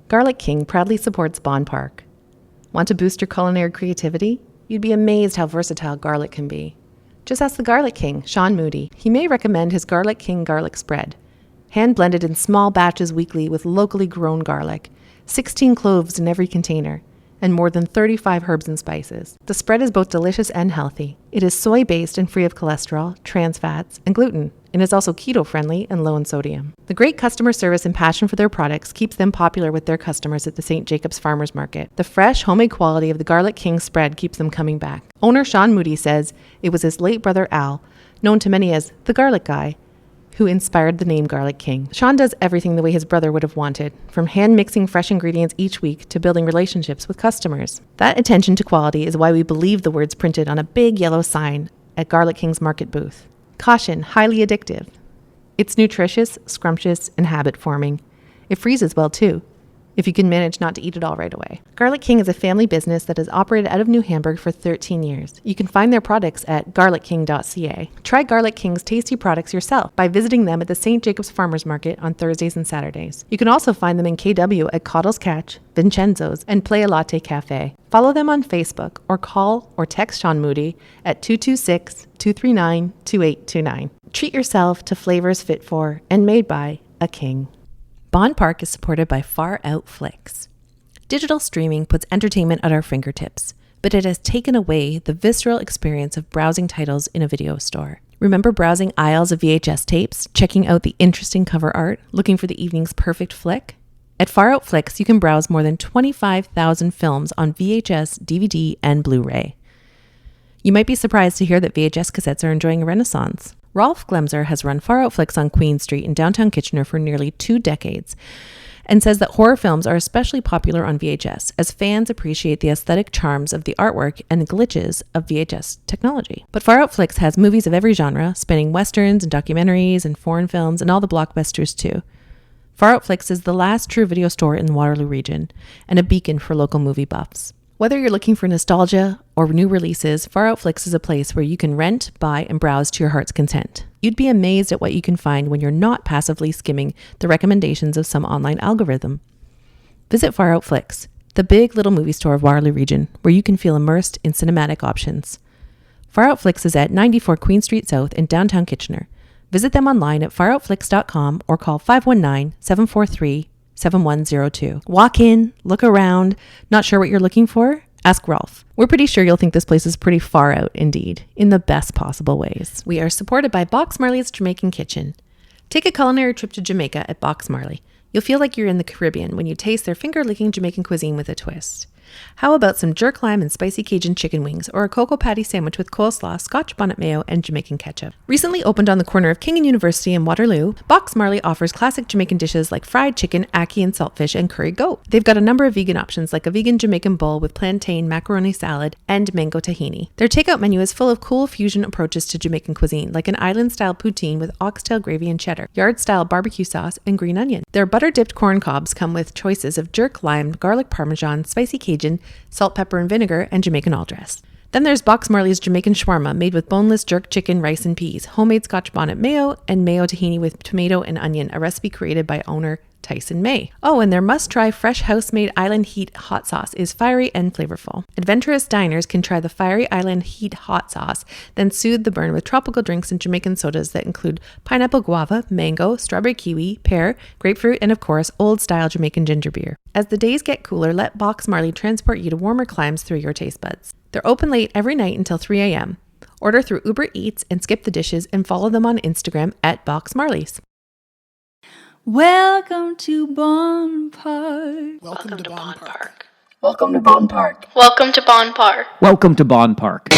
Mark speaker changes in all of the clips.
Speaker 1: Garlic King proudly supports Bonn Park. Want to boost your culinary creativity? You'd be amazed how versatile garlic can be. Just ask the Garlic King, Sean Moody. He may recommend his Garlic King garlic spread. Hand blended in small batches weekly with locally grown garlic, 16 cloves in every container, and more than 35 herbs and spices. The spread is both delicious and healthy. It is soy-based and free of cholesterol, trans fats, and gluten, and is also keto-friendly and low in sodium. The great customer service and passion for their products keeps them popular with their customers at the St. Jacobs Farmers Market. The fresh, homemade quality of the Garlic King spread keeps them coming back. Owner Sean Moody says it was his late brother Al, known to many as the Garlic Guy, who inspired the name Garlic King. Sean does everything the way his brother would have wanted, from hand mixing fresh ingredients each week to building relationships with customers. That attention to quality is why we believe the words printed on a big yellow sign at Garlic King's market booth. Caution, highly addictive. It's nutritious, scrumptious, and habit-forming. It freezes well, too, if you can manage not to eat it all right away. Garlic King is a family business that has operated out of New Hamburg for 13 years. You can find their products at garlicking.ca. Try Garlic King's tasty products yourself by visiting them at the St. Jacobs Farmers Market on Thursdays and Saturdays. You can also find them in KW at Coddle's Catch, Vincenzo's, and Play a Latte Cafe. Follow them on Facebook or call or text Sean Moody at 226-239-2829. Treat yourself to flavors fit for and made by a king. Bonn Park is supported by Far Out Flicks. Digital streaming puts entertainment at our fingertips, but it has taken away the visceral experience of browsing titles in a video store. Remember browsing aisles of VHS tapes, checking out the interesting cover art, looking for the evening's perfect flick? At Far Out Flicks, you can browse more than 25,000 films on VHS, DVD, and Blu-ray. You might be surprised to hear that VHS cassettes are enjoying a renaissance. Rolf Glemser has run Far Out Flicks on Queen Street in downtown Kitchener for nearly 2 decades and says that horror films are especially popular on VHS as fans appreciate the aesthetic charms of the artwork and the glitches of VHS technology. But Far Out Flicks has movies of every genre, spanning westerns and documentaries and foreign films and all the blockbusters too. Far Out Flicks is the last true video store in the Waterloo region and a beacon for local movie buffs. Whether you're looking for nostalgia or new releases, Far Out Flicks is a place where you can rent, buy, and browse to your heart's content. You'd be amazed at what you can find when you're not passively skimming the recommendations of some online algorithm. Visit Far Out Flicks, the big little movie store of Waterloo region, where you can feel immersed in cinematic options. Far Out Flicks is at 94 Queen Street South in downtown Kitchener. Visit them online at faroutflix.com or call 519-743-7102. Walk in, look around, not sure what you're looking for? Ask Rolf. We're pretty sure you'll think this place is pretty far out indeed, in the best possible ways. We are supported by Box Marley's Jamaican Kitchen. Take a culinary trip to Jamaica at Box Marley. You'll feel like you're in the Caribbean when you taste their finger-licking Jamaican cuisine with a twist. How about some jerk lime and spicy Cajun chicken wings or a cocoa patty sandwich with coleslaw, Scotch bonnet mayo, and Jamaican ketchup? Recently opened on the corner of King and University in Waterloo, Box Marley offers classic Jamaican dishes like fried chicken, ackee and saltfish, and curry goat. They've got a number of vegan options like a vegan Jamaican bowl with plantain, macaroni salad, and mango tahini. Their takeout menu is full of cool fusion approaches to Jamaican cuisine, like an island-style poutine with oxtail gravy and cheddar, yard-style barbecue sauce, and green onion. Their butter-dipped corn cobs come with choices of jerk lime, garlic parmesan, spicy Cajun, salt, pepper, and vinegar, and Jamaican all dress. Then there's Box Marley's Jamaican shawarma, made with boneless jerk chicken, rice, and peas, homemade Scotch bonnet mayo, and mayo tahini with tomato and onion, a recipe created by owner Tyson May. Oh, and their must-try fresh house-made Island Heat hot sauce is fiery and flavorful. Adventurous diners can try the fiery Island Heat hot sauce, then soothe the burn with tropical drinks and Jamaican sodas that include pineapple guava, mango, strawberry kiwi, pear, grapefruit, and of course, old-style Jamaican ginger beer. As the days get cooler, let Box Marley transport you to warmer climes through your taste buds. They're open late every night until 3 a.m. Order through Uber Eats and skip the dishes and follow them on Instagram at Box Marley's.
Speaker 2: Welcome to Bonn Park.
Speaker 3: Welcome to Bonn Park.
Speaker 4: Welcome to Bonn Park.
Speaker 5: Welcome to Bonn Park.
Speaker 6: Welcome to Bonn Park.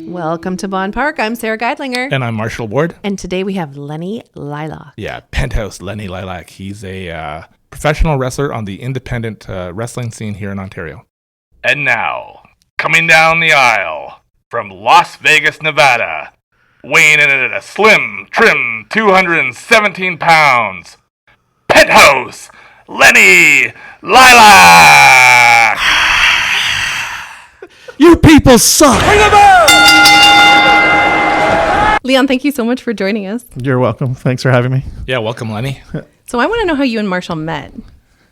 Speaker 1: Welcome to Bonn Park. I'm Sara Geidlinger.
Speaker 3: And I'm Marshall Ward.
Speaker 1: And today we have Lenny Lilac.
Speaker 3: Yeah, Penthouse Lenny Lilac. He's a professional wrestler on the independent wrestling scene here in Ontario. And now, coming down the aisle, from Las Vegas, Nevada, weighing in at a slim, trim 217 pounds, Penthouse, Lenny Lilac!
Speaker 4: You people suck!
Speaker 1: Leon, thank you so much for joining us.
Speaker 4: You're welcome. Thanks for having me.
Speaker 3: Yeah, welcome, Lenny.
Speaker 1: So I want to know how you and Marshall met.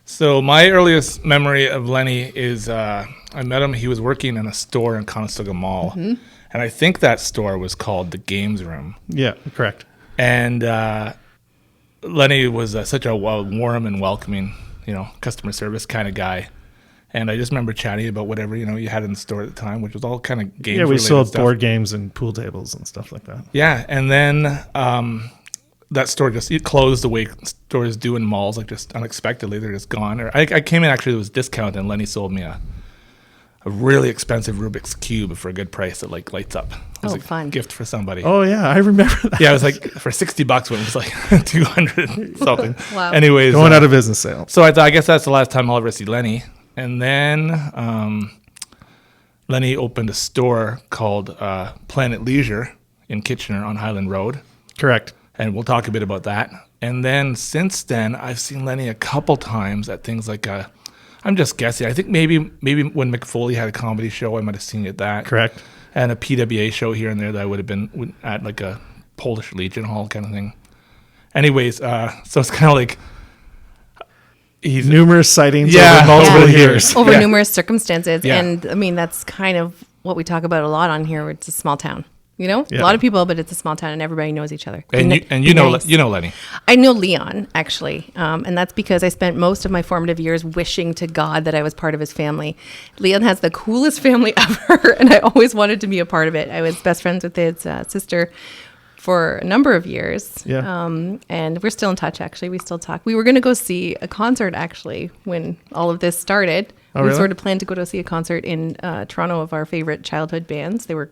Speaker 3: So my earliest memory of Lenny is I met him. He was working in a store in Conestoga Mall. And I think that store was called the Games Room.
Speaker 4: Yeah, correct.
Speaker 3: And Lenny was such a warm and welcoming, customer service kind of guy. And I just remember chatting about whatever, you had in the store at the time, which was all kind of games.
Speaker 4: Yeah, we
Speaker 3: related
Speaker 4: sold
Speaker 3: stuff.
Speaker 4: board games and pool tables and stuff like that.
Speaker 3: Yeah, and then that store it closed the way stores do in malls, like just unexpectedly. They're just gone. Or I came in, actually, it was discount, and Lenny sold me a really expensive Rubik's Cube for a good price that like lights up. It was a
Speaker 1: fun.
Speaker 3: gift for somebody.
Speaker 4: Oh, yeah, I remember that.
Speaker 3: Yeah, it was like for $60 when it was like 200 something.
Speaker 1: Wow.
Speaker 3: Anyways.
Speaker 4: Going out of business sale.
Speaker 3: So I guess that's the last time I'll ever see Lenny. And then Lenny opened a store called Planet Leisure in Kitchener on Highland Road.
Speaker 4: Correct.
Speaker 3: And we'll talk a bit about that. And then since then, I've seen Lenny a couple times at things like I'm just guessing. I think maybe when McFoley had a comedy show, I might have seen you at that.
Speaker 4: Correct.
Speaker 3: And a PWA show here and there that I would have been at, like a Polish Legion Hall kind of thing. Anyways, so it's kind of like he's
Speaker 4: numerous sightings
Speaker 3: Yeah.
Speaker 4: over multiple
Speaker 3: Yeah.
Speaker 4: years.
Speaker 1: Over
Speaker 3: Yeah.
Speaker 1: numerous circumstances.
Speaker 3: Yeah.
Speaker 1: And I mean, that's kind of what we talk about a lot on here. Where it's a small town,
Speaker 4: Yeah.
Speaker 1: a lot of people, but it's a small town and everybody knows each other.
Speaker 3: and
Speaker 1: Be
Speaker 3: you know
Speaker 1: nice.
Speaker 3: Lenny.
Speaker 1: I know Leon, actually, and that's because I spent most of my formative years wishing to God that I was part of his family. Leon has the coolest family ever, and I always wanted to be a part of it. I was best friends with his sister for a number of years, and we're still in touch, actually. We still talk. We were going to go see a concert, actually, when all of this started.
Speaker 4: Oh,
Speaker 1: we
Speaker 4: really?
Speaker 1: sort of planned to go to see a concert in Toronto of our favorite childhood bands. They were,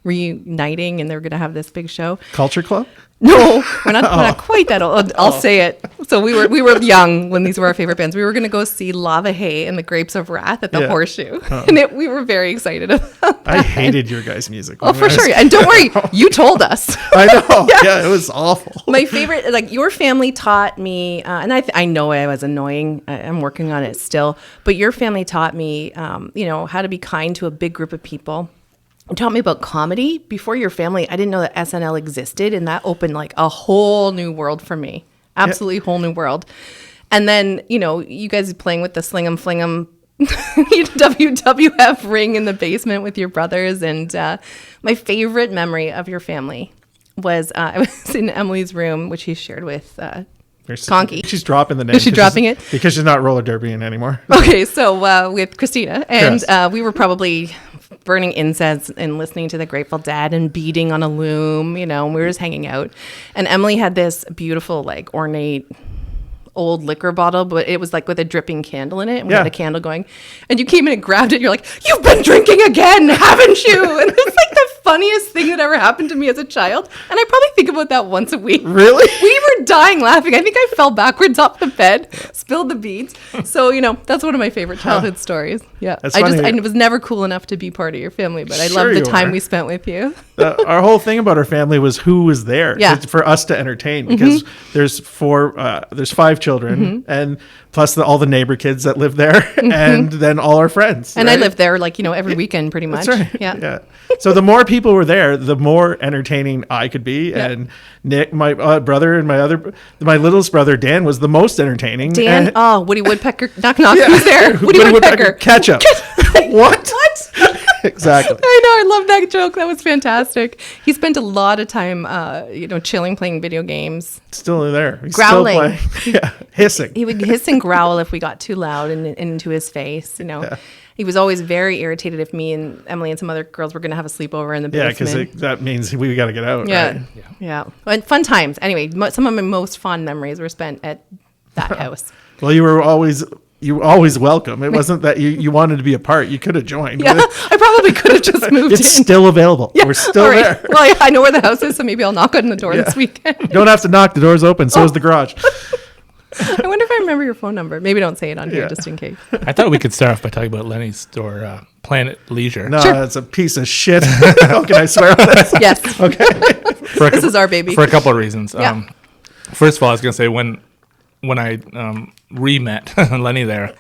Speaker 1: reuniting, and they were going to have this big show.
Speaker 4: Culture Club?
Speaker 1: No, we're not quite that old. I'll say it. So we were young when these were our favorite bands. We were going to go see Lava Hay and the Grapes of Wrath at the
Speaker 4: Yeah.
Speaker 1: Horseshoe, and we were very excited about that.
Speaker 4: I hated your guys' music.
Speaker 1: Oh, for sure. And don't worry, you told us.
Speaker 4: I know. Yeah, it was awful.
Speaker 1: My favorite, like your family taught me, and I know I was annoying. I'm working on it still, but your family taught me, how to be kind to a big group of people. You taught me about comedy. Before your family, I didn't know that SNL existed, and that opened like a whole new world for me. Absolutely whole new world. And then, you guys playing with the Sling 'em Fling 'em WWF ring in the basement with your brothers. And my favorite memory of your family was I was in Emily's room, which she shared with Conky.
Speaker 4: She's dropping the name.
Speaker 1: Is she dropping it?
Speaker 4: Because she's not roller derbying anymore.
Speaker 1: Okay, so with Christina, and
Speaker 4: Yes.
Speaker 1: we were probably burning incense and listening to the Grateful Dead and beating on a loom, and we were just hanging out. And Emily had this beautiful, like, ornate old liquor bottle, but it was like with a dripping candle in it, and we had a candle going. And you came in and grabbed it. You're like, "You've been drinking again, haven't you?" And it's like the funniest thing that ever happened to me as a child. And I probably think about that once a week.
Speaker 4: Really?
Speaker 1: We were dying laughing. I think I fell backwards off the bed, spilled the beads. So, that's one of my favorite childhood stories. Yeah.
Speaker 4: That's
Speaker 1: I
Speaker 4: funny.
Speaker 1: was never cool enough to be part of your family, but I
Speaker 4: Sure
Speaker 1: love the
Speaker 4: you
Speaker 1: time
Speaker 4: were.
Speaker 1: we spent with you.
Speaker 4: Our whole thing about our family was who was there for us to entertain, because there's 5 children, and plus all the neighbor kids that live there, and then all our friends.
Speaker 1: And
Speaker 4: right?
Speaker 1: I lived there every weekend pretty much.
Speaker 4: That's right.
Speaker 1: Yeah.
Speaker 4: So the more people were there, the more entertaining I could be.
Speaker 1: Yeah.
Speaker 4: And Nick, my brother, and my littlest brother Dan was the most entertaining.
Speaker 1: Dan,
Speaker 4: And-
Speaker 1: Woody Woodpecker, knock knock, who's there? Woody Woodpecker.
Speaker 4: Ketchup. What? Exactly.
Speaker 1: I know, I love that joke. That was fantastic. He spent a lot of time, chilling, playing video games.
Speaker 4: Still there. He's
Speaker 1: Growling.
Speaker 4: Still playing. Yeah. Hissing.
Speaker 1: He would hiss and growl if we got too loud and into his face. He was always very irritated if me and Emily and some other girls were going to have a sleepover in the
Speaker 4: Yeah,
Speaker 1: basement.
Speaker 4: because that means we got to get out.
Speaker 1: Yeah,
Speaker 4: Right?
Speaker 1: yeah. And fun times. Anyway, some of my most fond memories were spent at that house.
Speaker 4: Well, you were always welcome. It wasn't that you wanted to be a part. You could have joined.
Speaker 1: Yeah, I probably could have just moved
Speaker 4: It's
Speaker 1: in.
Speaker 4: still available.
Speaker 1: Yeah,
Speaker 4: We're still
Speaker 1: all right.
Speaker 4: there.
Speaker 1: Well, I know where the house is, so maybe I'll knock on the door this weekend.
Speaker 4: You don't have to knock. The door's open. So is the garage.
Speaker 1: I wonder if I remember your phone number. Maybe don't say it on here
Speaker 4: Yeah.
Speaker 1: just in case.
Speaker 3: I thought we could start off by talking about Lenny's store. Planet Leisure.
Speaker 4: No, it's a piece of shit. How can I swear on this?
Speaker 1: Yes.
Speaker 4: Okay.
Speaker 1: This is our baby.
Speaker 3: For a couple of reasons.
Speaker 1: Yeah.
Speaker 3: First of all, I was going to say when I re-met Lenny there,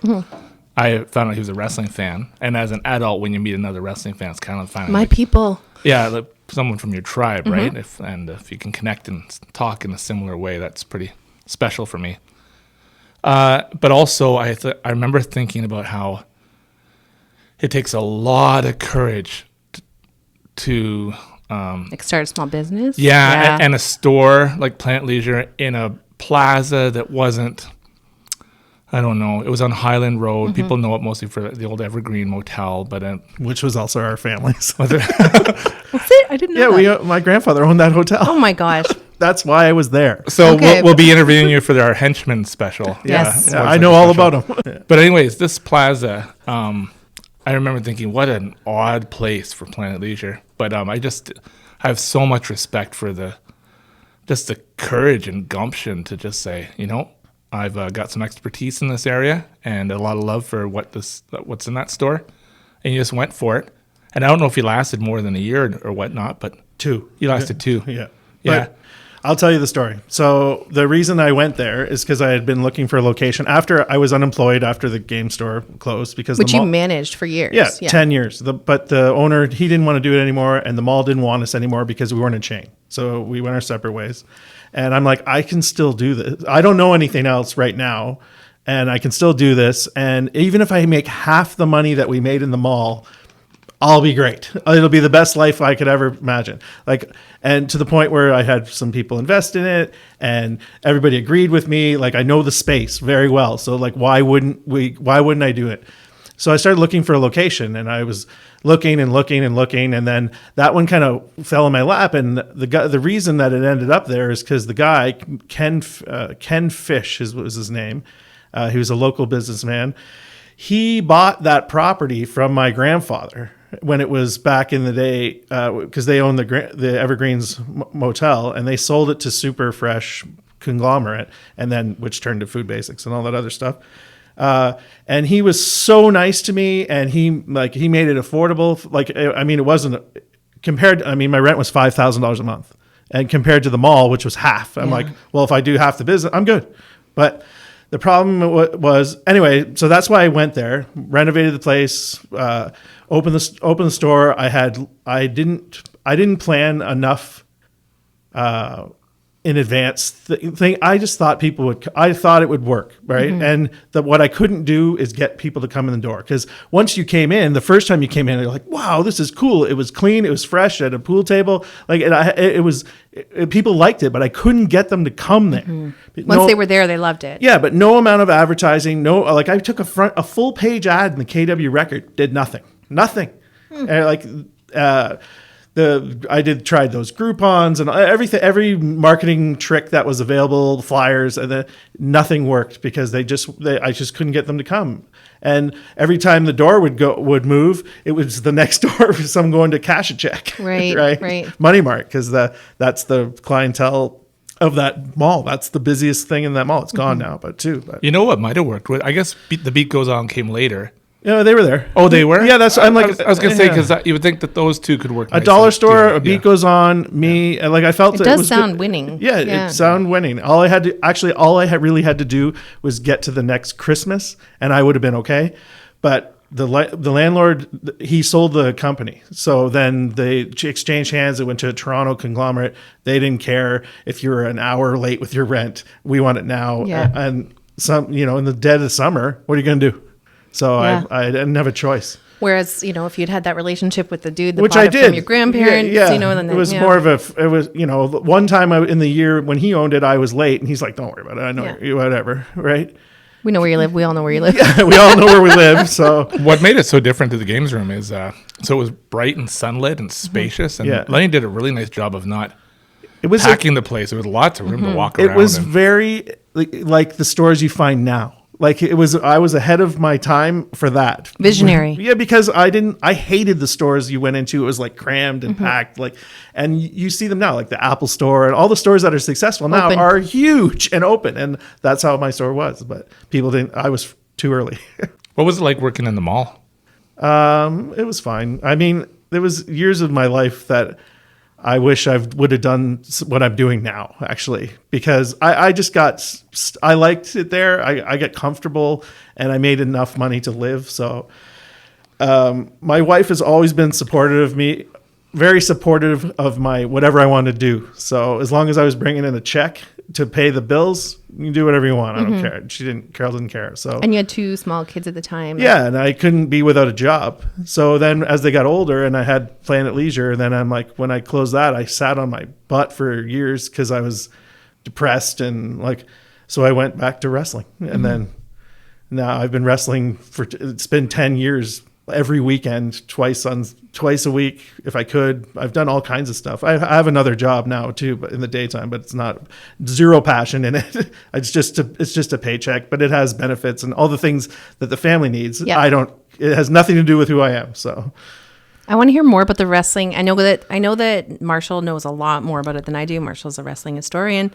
Speaker 3: I found out he was a wrestling fan. And as an adult, when you meet another wrestling fan, it's kind of fun.
Speaker 1: My people.
Speaker 3: Yeah, like someone from your tribe, right? If you can connect and talk in a similar way, that's pretty special for me. But also, I remember thinking about how it takes a lot of courage to
Speaker 1: Like start a small business?
Speaker 3: yeah. And a store like Planet Leisure in a plaza that wasn't, I don't know, it was on Highland Road. People know it mostly for the old Evergreen Motel, but
Speaker 4: Which was also our family's.
Speaker 1: What's it? I didn't know that.
Speaker 4: My grandfather owned that hotel.
Speaker 1: Oh my gosh.
Speaker 4: That's why I was there.
Speaker 3: so
Speaker 1: Okay.
Speaker 3: we'll be interviewing you for our henchman special.
Speaker 1: Yes.
Speaker 4: Yeah, I know all about them.
Speaker 3: But anyways, this plaza, I remember thinking, what an odd place for Planet Leisure. But I have so much respect for the courage and gumption to just say, I've got some expertise in this area and a lot of love for what's in that store, and you just went for it. And I don't know if you lasted more than a year or whatnot, but
Speaker 4: 2.
Speaker 3: you lasted 2.
Speaker 4: Yeah.
Speaker 3: Yeah.
Speaker 4: But I'll tell you the story. So the reason I went there is because I had been looking for a location after I was unemployed after the game store closed because
Speaker 1: Which you managed for years.
Speaker 4: Yeah, 10 years. But the owner, he didn't want to do it anymore, and the mall didn't want us anymore because we weren't a chain. So we went our separate ways. And I'm like, I can still do this. I don't know anything else right now, and I can still do this. And even if I make half the money that we made in the mall, I'll be great. It'll be the best life I could ever imagine. And to the point where I had some people invest in it and everybody agreed with me. Like, I know the space very well. So why wouldn't I do it? So I started looking for a location, and I was looking and looking and looking. And then that one kind of fell in my lap. And the reason that it ended up there is because the guy, Ken Fish was his name. He was a local businessman. He bought that property from my grandfather when it was back in the day, because they owned the Evergreens Motel, and they sold it to Super Fresh Conglomerate, and then which turned to Food Basics and all that other stuff. And he was so nice to me, and he made it affordable. It wasn't compared. My rent was $5,000 a month, and compared to the mall, which was half, I'm like, well, if I do half the business, I'm good. But the problem was anyway. So that's why I went there, renovated the place, opened the store. I didn't plan enough in advance thing. I just thought I thought it would work, right? And what I couldn't do is get people to come in the door, because once you came in, the first time you came in, you're like, wow, this is cool. It was clean. It was fresh. At a pool table. People liked it, but I couldn't get them to come there.
Speaker 1: Once they were there, they loved it.
Speaker 4: Yeah, but no amount of advertising. I took a full page ad in the KW Record, did nothing. And I tried those Groupons and everything, every marketing trick that was available, the flyers, and then nothing worked because I just couldn't get them to come. And every time the door would move, it was the next door for someone going to cash a check.
Speaker 1: Right.
Speaker 4: Money Mart, because that's the clientele of that mall. That's the busiest thing in that mall. It's gone now, but
Speaker 3: you know what might have worked? I guess The Beat Goes On came later.
Speaker 4: Yeah, they were there.
Speaker 3: Oh, they were?
Speaker 4: Yeah, that's. I'm like,
Speaker 3: I was gonna say, because you would think that those two could work.
Speaker 4: A dollar store, a Beat Goes On, me. Like, I felt
Speaker 1: it does sound winning.
Speaker 4: Yeah, it sounded winning. All I really had to do was get to the next Christmas, and I would have been okay. But the landlord, he sold the company, so then they exchanged hands. It went to a Toronto conglomerate. They didn't care if you were an hour late with your rent. We want it now.
Speaker 1: Yeah.
Speaker 4: And in the dead of summer, what are you gonna do? So I didn't have a choice.
Speaker 1: Whereas, if you'd had that relationship with the dude that
Speaker 4: Which
Speaker 1: bought
Speaker 4: I
Speaker 1: it
Speaker 4: did
Speaker 1: from your grandparents,
Speaker 4: and
Speaker 1: then
Speaker 4: it was more of one time in the year when he owned it, I was late, and he's like, "Don't worry about it. I know you, whatever." Right?
Speaker 1: We know where you live. We all know where you live.
Speaker 4: We all know where we live. So
Speaker 3: what made it so different to the games room is so it was bright and sunlit and spacious, and Lenny did a really nice job of not packing the place. There was lots of room to walk around.
Speaker 4: It was very like the stores you find now. I was ahead of my time for that.
Speaker 1: Visionary.
Speaker 4: Yeah, because I hated the stores you went into. It was like crammed and packed. And you see them now, like the Apple store and all the stores that are successful now are huge and open. And that's how my store was. But people didn't, I was too early.
Speaker 3: What was it like working in the mall?
Speaker 4: It was fine. I mean, there was years of my life that I wish I would have done what I'm doing now, actually, because I just I liked it there. I get comfortable and I made enough money to live. So my wife has always been supportive of me, very supportive of my whatever I want to do. So as long as I was bringing in a check to pay the bills, you can do whatever you want. I don't care. Carol didn't care. So,
Speaker 1: and you had 2 small kids at the time.
Speaker 4: Yeah, and I couldn't be without a job. So then as they got older and I had Planet Leisure, and then I'm like, when I closed that, I sat on my butt for years because I was depressed and like, so I went back to wrestling. And then now I've been wrestling it's been 10 years every weekend, twice a week if I could. I've done all kinds of stuff. I have another job now too, but in the daytime, but it's not zero passion in it. It's just a paycheck, but it has benefits and all the things that the family needs. Yep. It has nothing to do with who I am. So
Speaker 1: I want to hear more about the wrestling. I know that Marshall knows a lot more about it than I do. Marshall's a wrestling historian.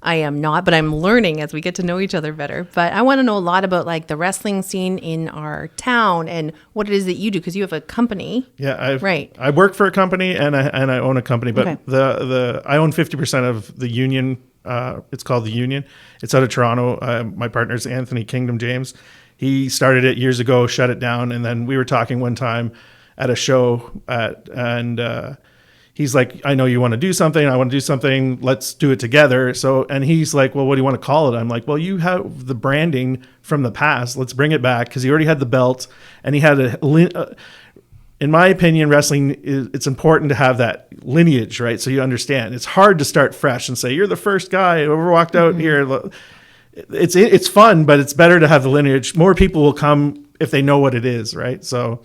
Speaker 1: I am not, but I'm learning as we get to know each other better. But I want to know a lot about like the wrestling scene in our town and what it is that you do, because you have a company.
Speaker 4: Yeah, I work for a company and I own a company, but
Speaker 1: okay.
Speaker 4: I own 50% of the Union. It's called the Union. It's out of Toronto. My partner's Anthony Kingdom James. He started it years ago, shut it down, and then we were talking one time at a show he's like, I know you want to do something. I want to do something. Let's do it together. So, and he's like, well, what do you want to call it? I'm like, well, you have the branding from the past. Let's bring it back. Cause he already had the belt and he had in my opinion, wrestling it's important to have that lineage, right? So you understand it's hard to start fresh and say, you're the first guy who ever walked out here. It's fun, but it's better to have the lineage. More people will come if they know what it is. Right. So,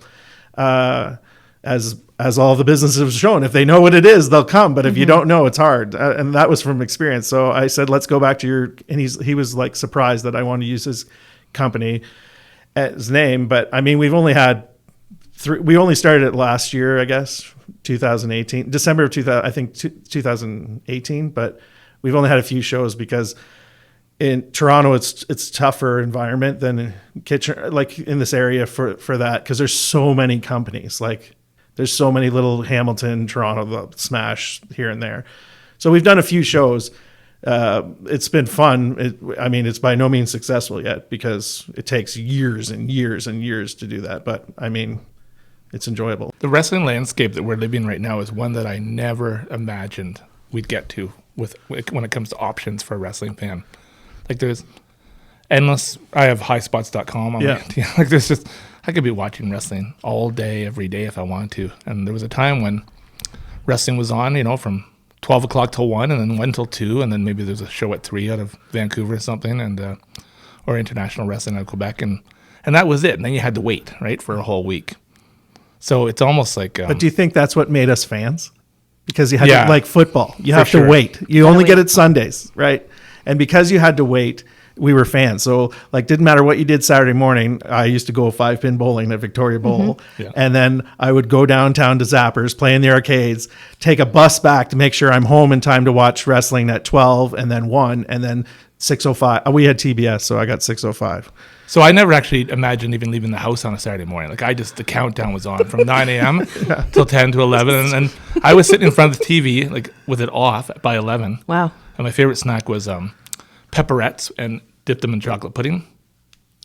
Speaker 4: as all the businesses have shown, if they know what it is, they'll come. But if you don't know, it's hard. And that was from experience. So I said, let's go back to and he was like surprised that I wanted to use his company as name. But I mean, we've only had we only started it last year, I guess, 2018, December of 2018. But we've only had a few shows because in Toronto, it's tougher environment than Kitchener, like in this area for that. Cause there's so many companies, like, there's so many little Hamilton, Toronto, Smash here and there. So we've done a few shows. It's been fun. It's by no means successful yet because it takes years and years and years to do that. But I mean, it's enjoyable.
Speaker 3: The wrestling landscape that we're living right now is one that I never imagined we'd get to when it comes to options for a wrestling fan. Like there's endless. I have highspots.com. Like there's just. I could be watching wrestling all day, every day if I wanted to. And there was a time when wrestling was on, from 12 o'clock till 1 and then 1 till 2. And then maybe there's a show at 3 out of Vancouver or something, and or international wrestling out of Quebec. And that was it. And then you had to wait, right, for a whole week. So it's almost like...
Speaker 4: but do you think that's what made us fans? Because you had to, like football. You have to wait. You only get it Sundays, right? And because you had to wait... we were fans. So like, didn't matter what you did Saturday morning. I used to go 5-pin bowling at Victoria Bowl. And then I would go downtown to Zappers, play in the arcades, take a bus back to make sure I'm home in time to watch wrestling at 12 and then 1 and then 6:05. We had TBS, so I got 6:05.
Speaker 3: So I never actually imagined even leaving the house on a Saturday morning. Like the countdown was on from 9 a.m. till 10 to 11. And I was sitting in front of the TV, like with it off by 11.
Speaker 1: Wow.
Speaker 3: And my favorite snack was, pepperettes and dipped them in chocolate pudding.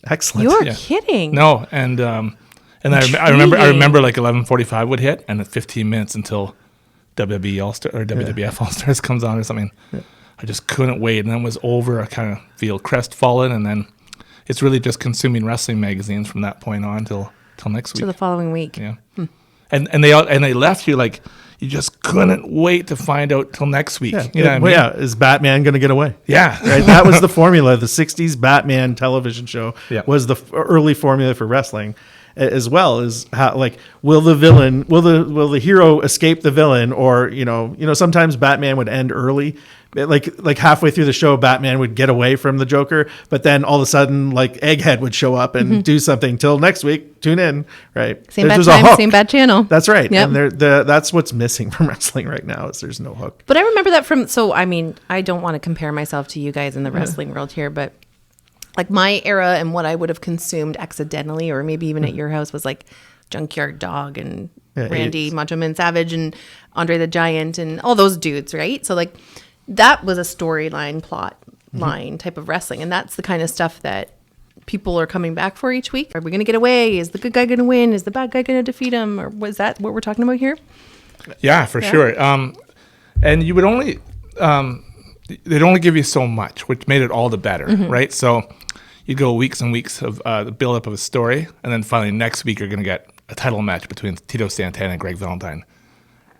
Speaker 4: Excellent.
Speaker 1: You're kidding.
Speaker 3: No, and I remember like 11:45 would hit, and at 15 minutes until WWE All-Star or WWF All-Stars comes on or something. Yeah. I just couldn't wait, and then it was over. I kind of feel crestfallen, and then it's really just consuming wrestling magazines from that point on till next week.
Speaker 1: To the following week.
Speaker 3: Yeah. And they left you like. You just couldn't wait to find out till next week.
Speaker 4: Is Batman going to get away?
Speaker 3: Yeah.
Speaker 4: Right. That was the formula. The 60s Batman television show was the early formula for wrestling, as well as how, like, will the hero escape the villain? Or, sometimes Batman would end early. Like halfway through the show, Batman would get away from the Joker, but then all of a sudden, like, Egghead would show up and do something. Till next week, tune in, right?
Speaker 1: Same bad time, same bad channel.
Speaker 4: That's right. Yep. And that's what's missing from wrestling right now is there's no hook.
Speaker 1: But I remember that I don't want to compare myself to you guys in the wrestling world here, but like my era and what I would have consumed accidentally or maybe even at your house was like Junkyard Dog and
Speaker 4: Yeah,
Speaker 1: Randy
Speaker 4: it's-
Speaker 1: Macho Man Savage and Andre the Giant and all those dudes, right? So like that was a storyline plot line type of wrestling, and that's the kind of stuff that people are coming back for each week. Are we going to get away? Is the good guy going to win? Is the bad guy going to defeat him? Or was that what we're talking about here?
Speaker 3: Yeah, for sure. And you would only they'd only give you so much, which made it all the better, right? So you'd go weeks and weeks of the build-up of a story, and then finally next week you're going to get a title match between Tito Santana and Greg Valentine.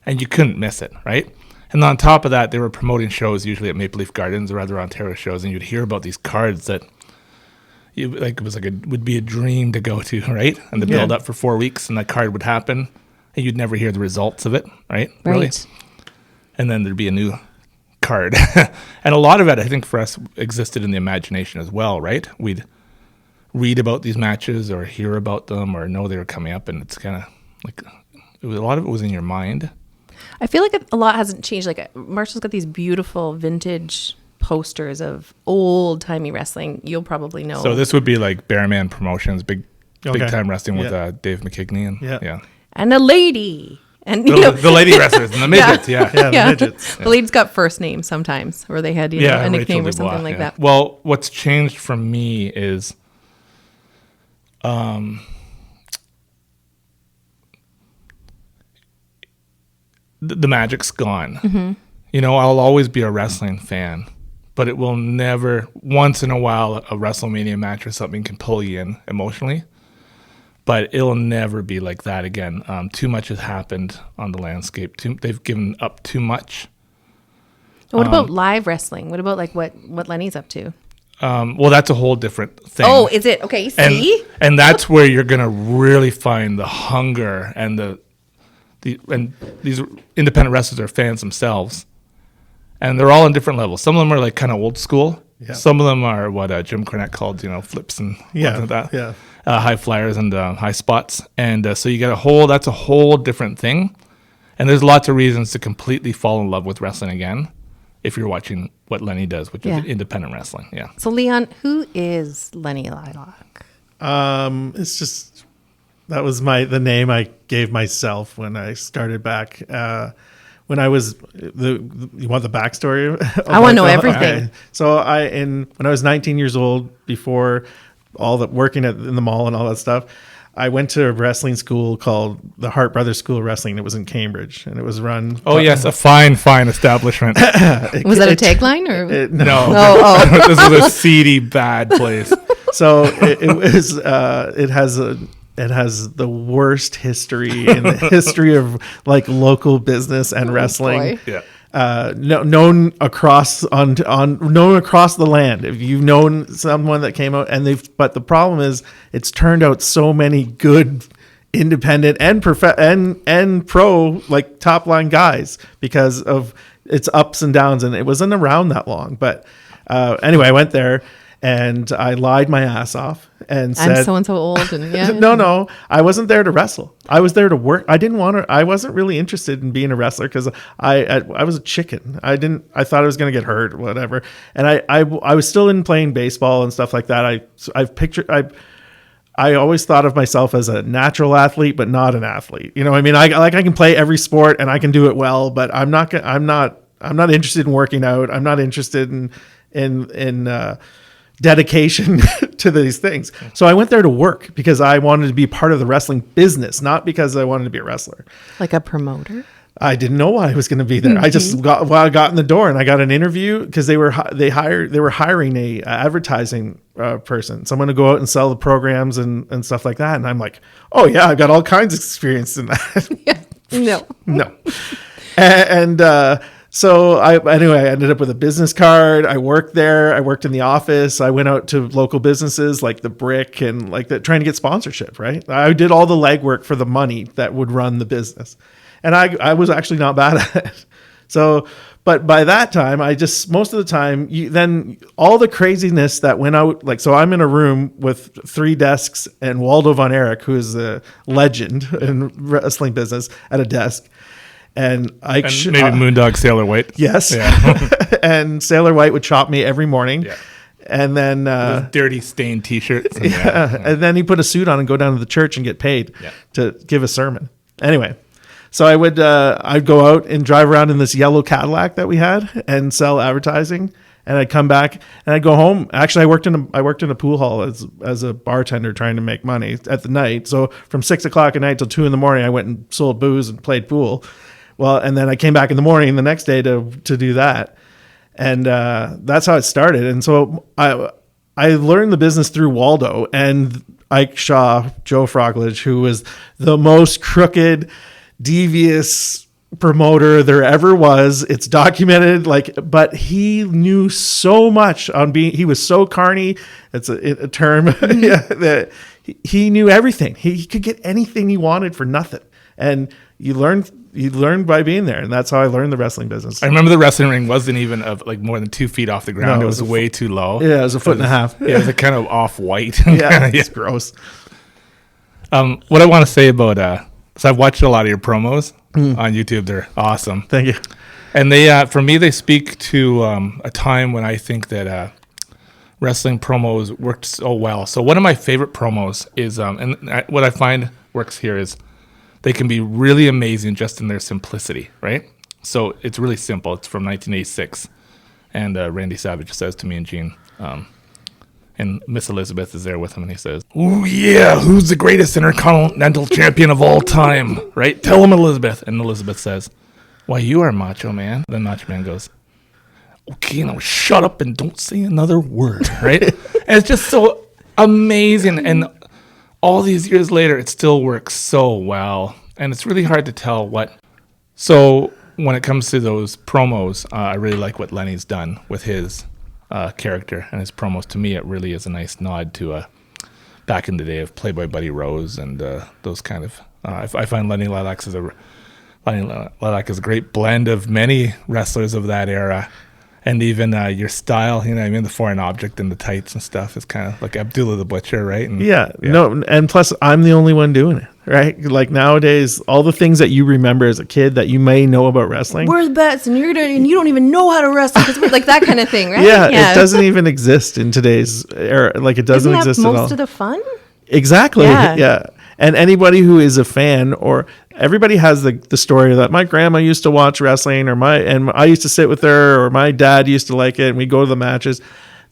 Speaker 3: And you couldn't miss it, right? And on top of that, they were promoting shows usually at Maple Leaf Gardens or other Ontario shows, and you'd hear about these cards that would be a dream to go to, right? And the build up for 4 weeks, and that card would happen, and you'd never hear the results of it, right? Really? And then there'd be a new card. And a lot of it, I think, for us existed in the imagination as well, right? We'd read about these matches or hear about them or know they were coming up, and it's kind of like a lot of it was in your mind.
Speaker 1: I feel like a lot hasn't changed. Like Marshall's got these beautiful vintage posters of old timey wrestling. You'll probably know.
Speaker 3: So this would be like Bearman Promotions, big time wrestling with Dave McKigney and
Speaker 1: and a lady. And
Speaker 3: the lady wrestlers and the midgets,
Speaker 4: the midgets.
Speaker 1: The lady's got first names sometimes, or they had a nickname or something like that.
Speaker 3: Well, what's changed for me is, the magic's gone. Mm-hmm. You know, I'll always be a wrestling fan, but it will never. Once in a while, a WrestleMania match or something can pull you in emotionally. But it'll never be like that again. Too much has happened on the landscape. They've given up too much.
Speaker 1: What about live wrestling? What about like what Lenny's up to?
Speaker 3: Well, that's a whole different thing.
Speaker 1: Oh, is it? Okay, see?
Speaker 3: And that's where you're going to really find the hunger and and these independent wrestlers are fans themselves. And they're all on different levels. Some of them are like kind of old school. Yeah. Some of them are what Jim Cornette called, flips and like that.
Speaker 4: Yeah.
Speaker 3: High flyers and high spots. And so you get that's a whole different thing. And there's lots of reasons to completely fall in love with wrestling again if you're watching what Lenny does, which is independent wrestling. Yeah.
Speaker 1: So Leon, who is Lenny Lilac?
Speaker 4: It's just, that was the name I gave myself when I started back. When I was you want the backstory?
Speaker 1: I want to know everything.
Speaker 4: Okay. So when I was 19 years old, before all the working in the mall and all that stuff, I went to a wrestling school called the Hart Brothers School of Wrestling. It was in Cambridge, and it was run.
Speaker 3: Oh yes, a fine establishment.
Speaker 1: Was that a tagline or
Speaker 3: no?
Speaker 1: Oh.
Speaker 3: This was a seedy, bad place.
Speaker 4: So it was. It has the worst history in the history of like local business and wrestling.
Speaker 1: Boy.
Speaker 3: Yeah.
Speaker 4: Known across known across the land. If you've known someone that came out but the problem is it's turned out so many good independent and pro like top line guys because of its ups and downs, and it wasn't around that long. But anyway, I went there and I lied my ass off and said,
Speaker 1: I'm so and so old, and
Speaker 4: no, I wasn't there to wrestle. I was there to work. I wasn't really interested in being a wrestler because I was a chicken. I thought I was going to get hurt or whatever. And I was still in playing baseball and stuff like that. I always thought of myself as a natural athlete, but not an athlete. You know what I mean? I can play every sport and I can do it well, but I'm not interested in working out. I'm not interested in dedication to these things. So I went there to work because I wanted to be part of the wrestling business, not because I wanted to be a wrestler.
Speaker 1: Like a promoter?
Speaker 4: I didn't know why I was going to be there. I just I got in the door and I got an interview because they were hiring a advertising person, someone to go out and sell the programs and stuff like that. And I'm like, oh yeah, I got all kinds of experience in that. No. So I ended up with a business card. I worked there. I worked in the office. I went out to local businesses like the Brick and like that, trying to get sponsorship, right? I did all the legwork for the money that would run the business. And I was actually not bad at it. So, but by that time, most of the time, then all the craziness that went out, like, so I'm in a room with 3 desks and Waldo Von Erich, who is a legend in wrestling business, at a desk. And maybe
Speaker 3: Moondog Sailor White.
Speaker 4: Yes. Yeah. And Sailor White would chop me every morning. Yeah. And then
Speaker 3: Those dirty stained T-shirts.
Speaker 4: and then he put a suit on and go down to the church and get paid to give a sermon. Anyway, so I'd go out and drive around in this yellow Cadillac that we had and sell advertising. And I'd come back and I'd go home. Actually, I worked in a pool hall as a bartender trying to make money at the night. So from 6 o'clock at night till 2 a.m, I went and sold booze and played pool. Well, and then I came back in the morning the next day to do that. And that's how it started. And so I learned the business through Waldo and Ike Shaw, Joe Froglage, who was the most crooked, devious promoter there ever was. It's documented, but he knew so much he was so carny. It's a term that he knew everything. He could get anything he wanted for nothing. And you learned by being there. And that's how I learned the wrestling business.
Speaker 3: I remember the wrestling ring wasn't even more than 2 feet off the ground.
Speaker 4: No,
Speaker 3: it was way too low.
Speaker 4: Yeah, it was a foot and a half.
Speaker 3: Yeah, it was kind of off white.
Speaker 4: Yeah, it's gross.
Speaker 3: What I want to say about, so I've watched a lot of your promos on YouTube. They're awesome.
Speaker 4: Thank you.
Speaker 3: And they, for me, they speak to a time when I think that wrestling promos worked so well. So one of my favorite promos is, what I find works here is they can be really amazing just in their simplicity, right? So it's really simple. It's from 1986. And Randy Savage says to me and Gene, and Miss Elizabeth is there with him, and he says, "Oh yeah, who's the greatest intercontinental champion of all time?" Right? Tell him, Elizabeth. And Elizabeth says, "Why, you are Macho Man." Then Macho Man goes, "Okay, now shut up and don't say another word." Right? And it's just so amazing. And all these years later, it still works so well. And it's really hard to tell what. So when it comes to those promos, I really like what Lenny's done with his character and his promos. To me, it really is a nice nod to back in the day of Playboy Buddy Rose and those kind of. I find Lenny Lilac is a great blend of many wrestlers of that era, and even your style. You know, what I mean, the foreign object and the tights and stuff is kind of like Abdullah the Butcher, right? And,
Speaker 4: no, and plus I'm the only one doing it, right? Like nowadays, all the things that you remember as a kid that you may know about wrestling,
Speaker 1: we're the best, and you don't even know how to wrestle because we're like that kind of thing, right?
Speaker 4: Yeah, it doesn't even exist in today's era. Like it doesn't exist at all.
Speaker 1: Most of the fun.
Speaker 4: Exactly. Yeah. And anybody who is a fan, or everybody has the story that my grandma used to watch wrestling, and I used to sit with her, or my dad used to like it, and we go to the matches.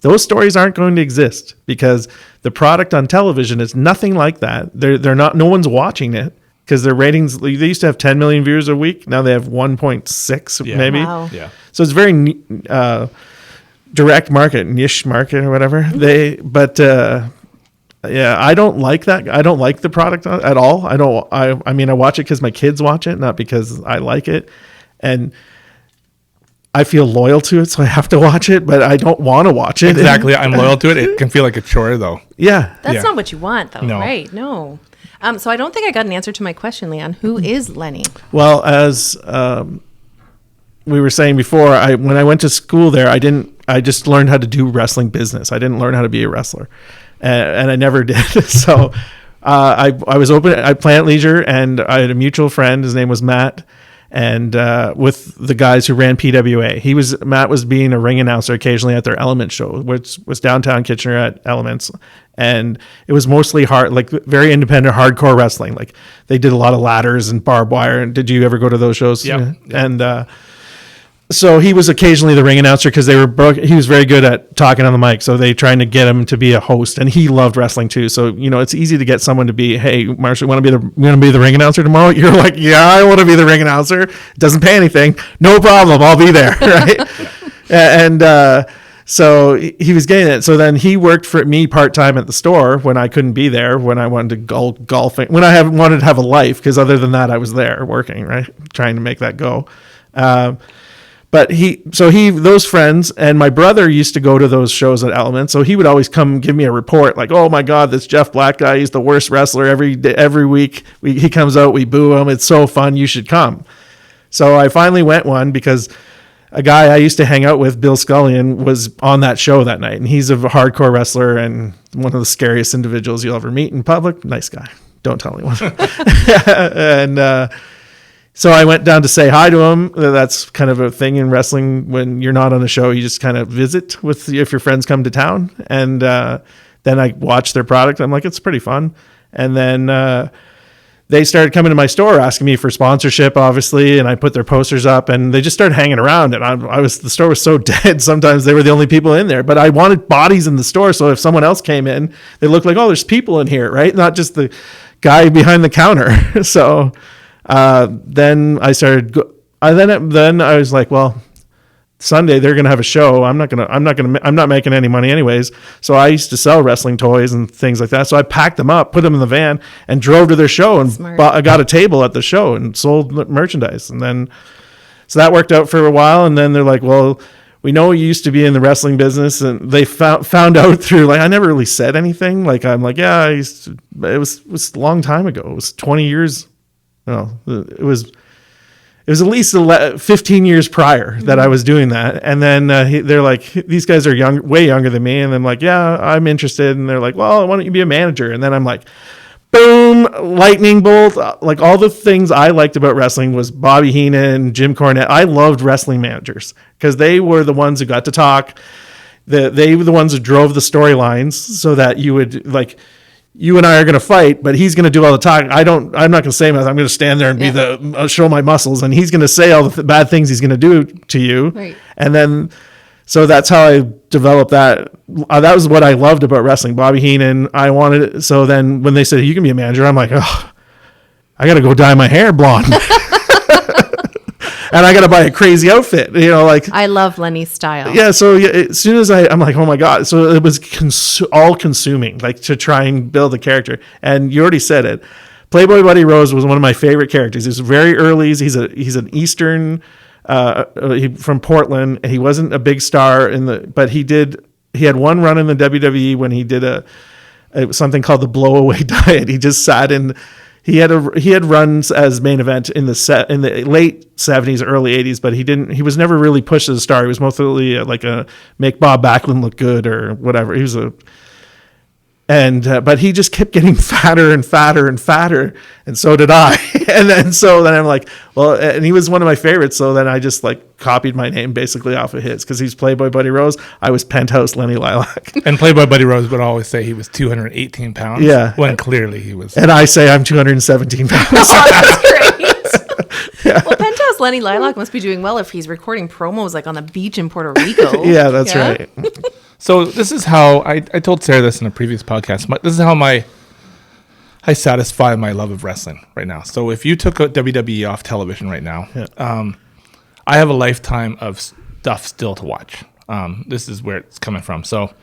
Speaker 4: Those stories aren't going to exist because the product on television is nothing like that. They're not. No one's watching it because their ratings. They used to have 10 million viewers a week. Now they have 1.6 maybe.
Speaker 1: Wow.
Speaker 3: Yeah.
Speaker 4: So it's very direct market, niche market, or whatever. Yeah, I don't like that. I don't like the product at all. I mean, I watch it because my kids watch it, not because I like it. And I feel loyal to it, so I have to watch it, but I don't want to watch it.
Speaker 3: Exactly. I'm loyal to it. It can feel like a chore, though.
Speaker 4: Yeah.
Speaker 1: That's not what you want, though,
Speaker 3: No.
Speaker 1: right? No. So I don't think I got an answer to my question, Leon. Who is Lenny?
Speaker 4: Well, as we were saying before, when I went to school there, I just learned how to do wrestling business. I didn't learn how to be a wrestler. And I never did. So I was open at Planet Leisure, and I had a mutual friend. His name was Matt, and with the guys who ran PWA. Matt was being a ring announcer occasionally at their Element show, which was downtown Kitchener at Elements. And it was mostly very independent, hardcore wrestling. Like they did a lot of ladders and barbed wire. And did you ever go to those shows?
Speaker 3: Yep.
Speaker 4: And so he was occasionally the ring announcer because he was very good at talking on the mic. So they trying to get him to be a host, and he loved wrestling too. So, it's easy to get someone to be, "Hey, Marshall, you want to be the ring announcer tomorrow?" You're like, "Yeah, I want to be the ring announcer. It doesn't pay anything. No problem. I'll be there." Right. And, so he was getting it. So then he worked for me part-time at the store when I couldn't be there, when I wanted to go golfing, when I wanted to have a life. Because other than that, I was there working, right. Trying to make that go. But those friends, and my brother used to go to those shows at Element. So he would always come give me a report like, "Oh my God, this Jeff Black guy, he's the worst wrestler every week. He comes out, we boo him. It's so fun. You should come." So I finally went one because a guy I used to hang out with, Bill Scullion, was on that show that night. And he's a hardcore wrestler and one of the scariest individuals you'll ever meet in public. Nice guy. Don't tell anyone. And, So I went down to say hi to him. That's kind of a thing in wrestling. When you're not on a show, you just kind of visit if your friends come to town. And then I watched their product. I'm like, it's pretty fun. And then they started coming to my store asking me for sponsorship, obviously, and I put their posters up, and they just started hanging around. And the store was so dead. Sometimes they were the only people in there, but I wanted bodies in the store. So if someone else came in, they looked like, oh, there's people in here, right? Not just the guy behind the counter. So then I started. Then I was like, well, Sunday they're gonna have a show. I'm not making any money anyways. So I used to sell wrestling toys and things like that. So I packed them up, put them in the van, and drove to their show and I got a table at the show and sold merchandise. And then so that worked out for a while. And then they're like, well, we know you used to be in the wrestling business, and they found out through, like, I never really said anything. Like, I'm like, yeah, it was a long time ago. It was 20 years. No, it was at least 15 years prior that I was doing that. And then they're like, these guys are way younger than me. And I'm like, yeah, I'm interested. And they're like, well, why don't you be a manager? And then I'm like, boom, lightning bolt. Like, all the things I liked about wrestling was Bobby Heenan, Jim Cornette. I loved wrestling managers because they were the ones who got to talk. They were the ones who drove the storylines so that you would, like, you and I are going to fight, but he's going to do all the talking. I'm not going to say anything. I'm going to stand there and show my muscles, and he's going to say all the bad things he's going to do to you. Right. And then, so that's how I developed that. That was what I loved about wrestling. Bobby Heenan, I wanted it. So then when they said, you can be a manager, I'm like, oh, I got to go dye my hair blonde. And I got to buy a crazy outfit, like.
Speaker 1: I love Lenny's style.
Speaker 4: Yeah. So as soon as I'm like, oh my God. So it was all consuming, like, to try and build a character. And you already said it. Playboy Buddy Rose was one of my favorite characters. He was very early. He's an Eastern, from Portland. He wasn't a big star but he had one run in the WWE when he did something called the Blowaway Diet. He just sat in. He had runs as main event in the late 70s, early 80s, but he was never really pushed as a star. He was mostly like a make Bob Backlund look good or whatever. But he just kept getting fatter and fatter and fatter, and so did I. and then I'm like, well, and he was one of my favorites. So then I just, like, copied my name basically off of his, because he's Playboy Buddy Rose. I was Penthouse Lenny Lilac.
Speaker 3: And Playboy Buddy Rose would always say he was 218 pounds.
Speaker 4: Yeah,
Speaker 3: when clearly he was.
Speaker 4: And I say I'm 217 pounds.
Speaker 1: Oh, that's great. Yeah. Well, Penthouse Lenny Lilac must be doing well if he's recording promos, like, on the beach in Puerto Rico.
Speaker 4: Yeah, that's right.
Speaker 3: So this is how I told Sarah this in a previous podcast. This is how I satisfy my love of wrestling right now. So if you took WWE off television right now, I have a lifetime of stuff still to watch. This is where it's coming from. So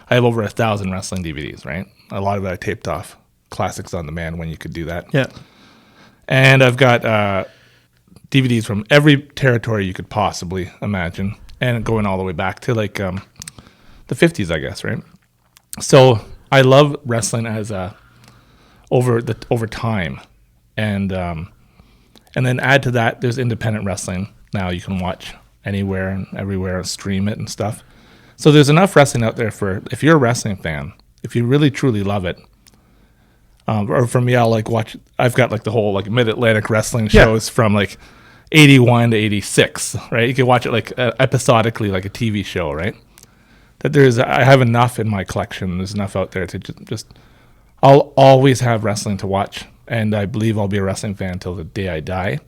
Speaker 3: I have over 1,000 wrestling DVDs, right? A lot of it I taped off Classics on Demand when you could do that.
Speaker 4: Yeah.
Speaker 3: And I've got DVDs from every territory you could possibly imagine, and going all the way back to, like, the 50s, I guess, right? So I love wrestling as over time, and then add to that, there's independent wrestling now. You can watch anywhere and everywhere and stream it and stuff. So there's enough wrestling out there for, if you're a wrestling fan, if you really truly love it. Or for me, I'll, like, watch. I've got, like, the whole, like, Mid-Atlantic wrestling shows from, like, 81 to 86, right? You can watch it, like, episodically, like a TV show, right? I have enough in my collection. There's enough out there to just I'll always have wrestling to watch, and I believe I'll be a wrestling fan until the day I die.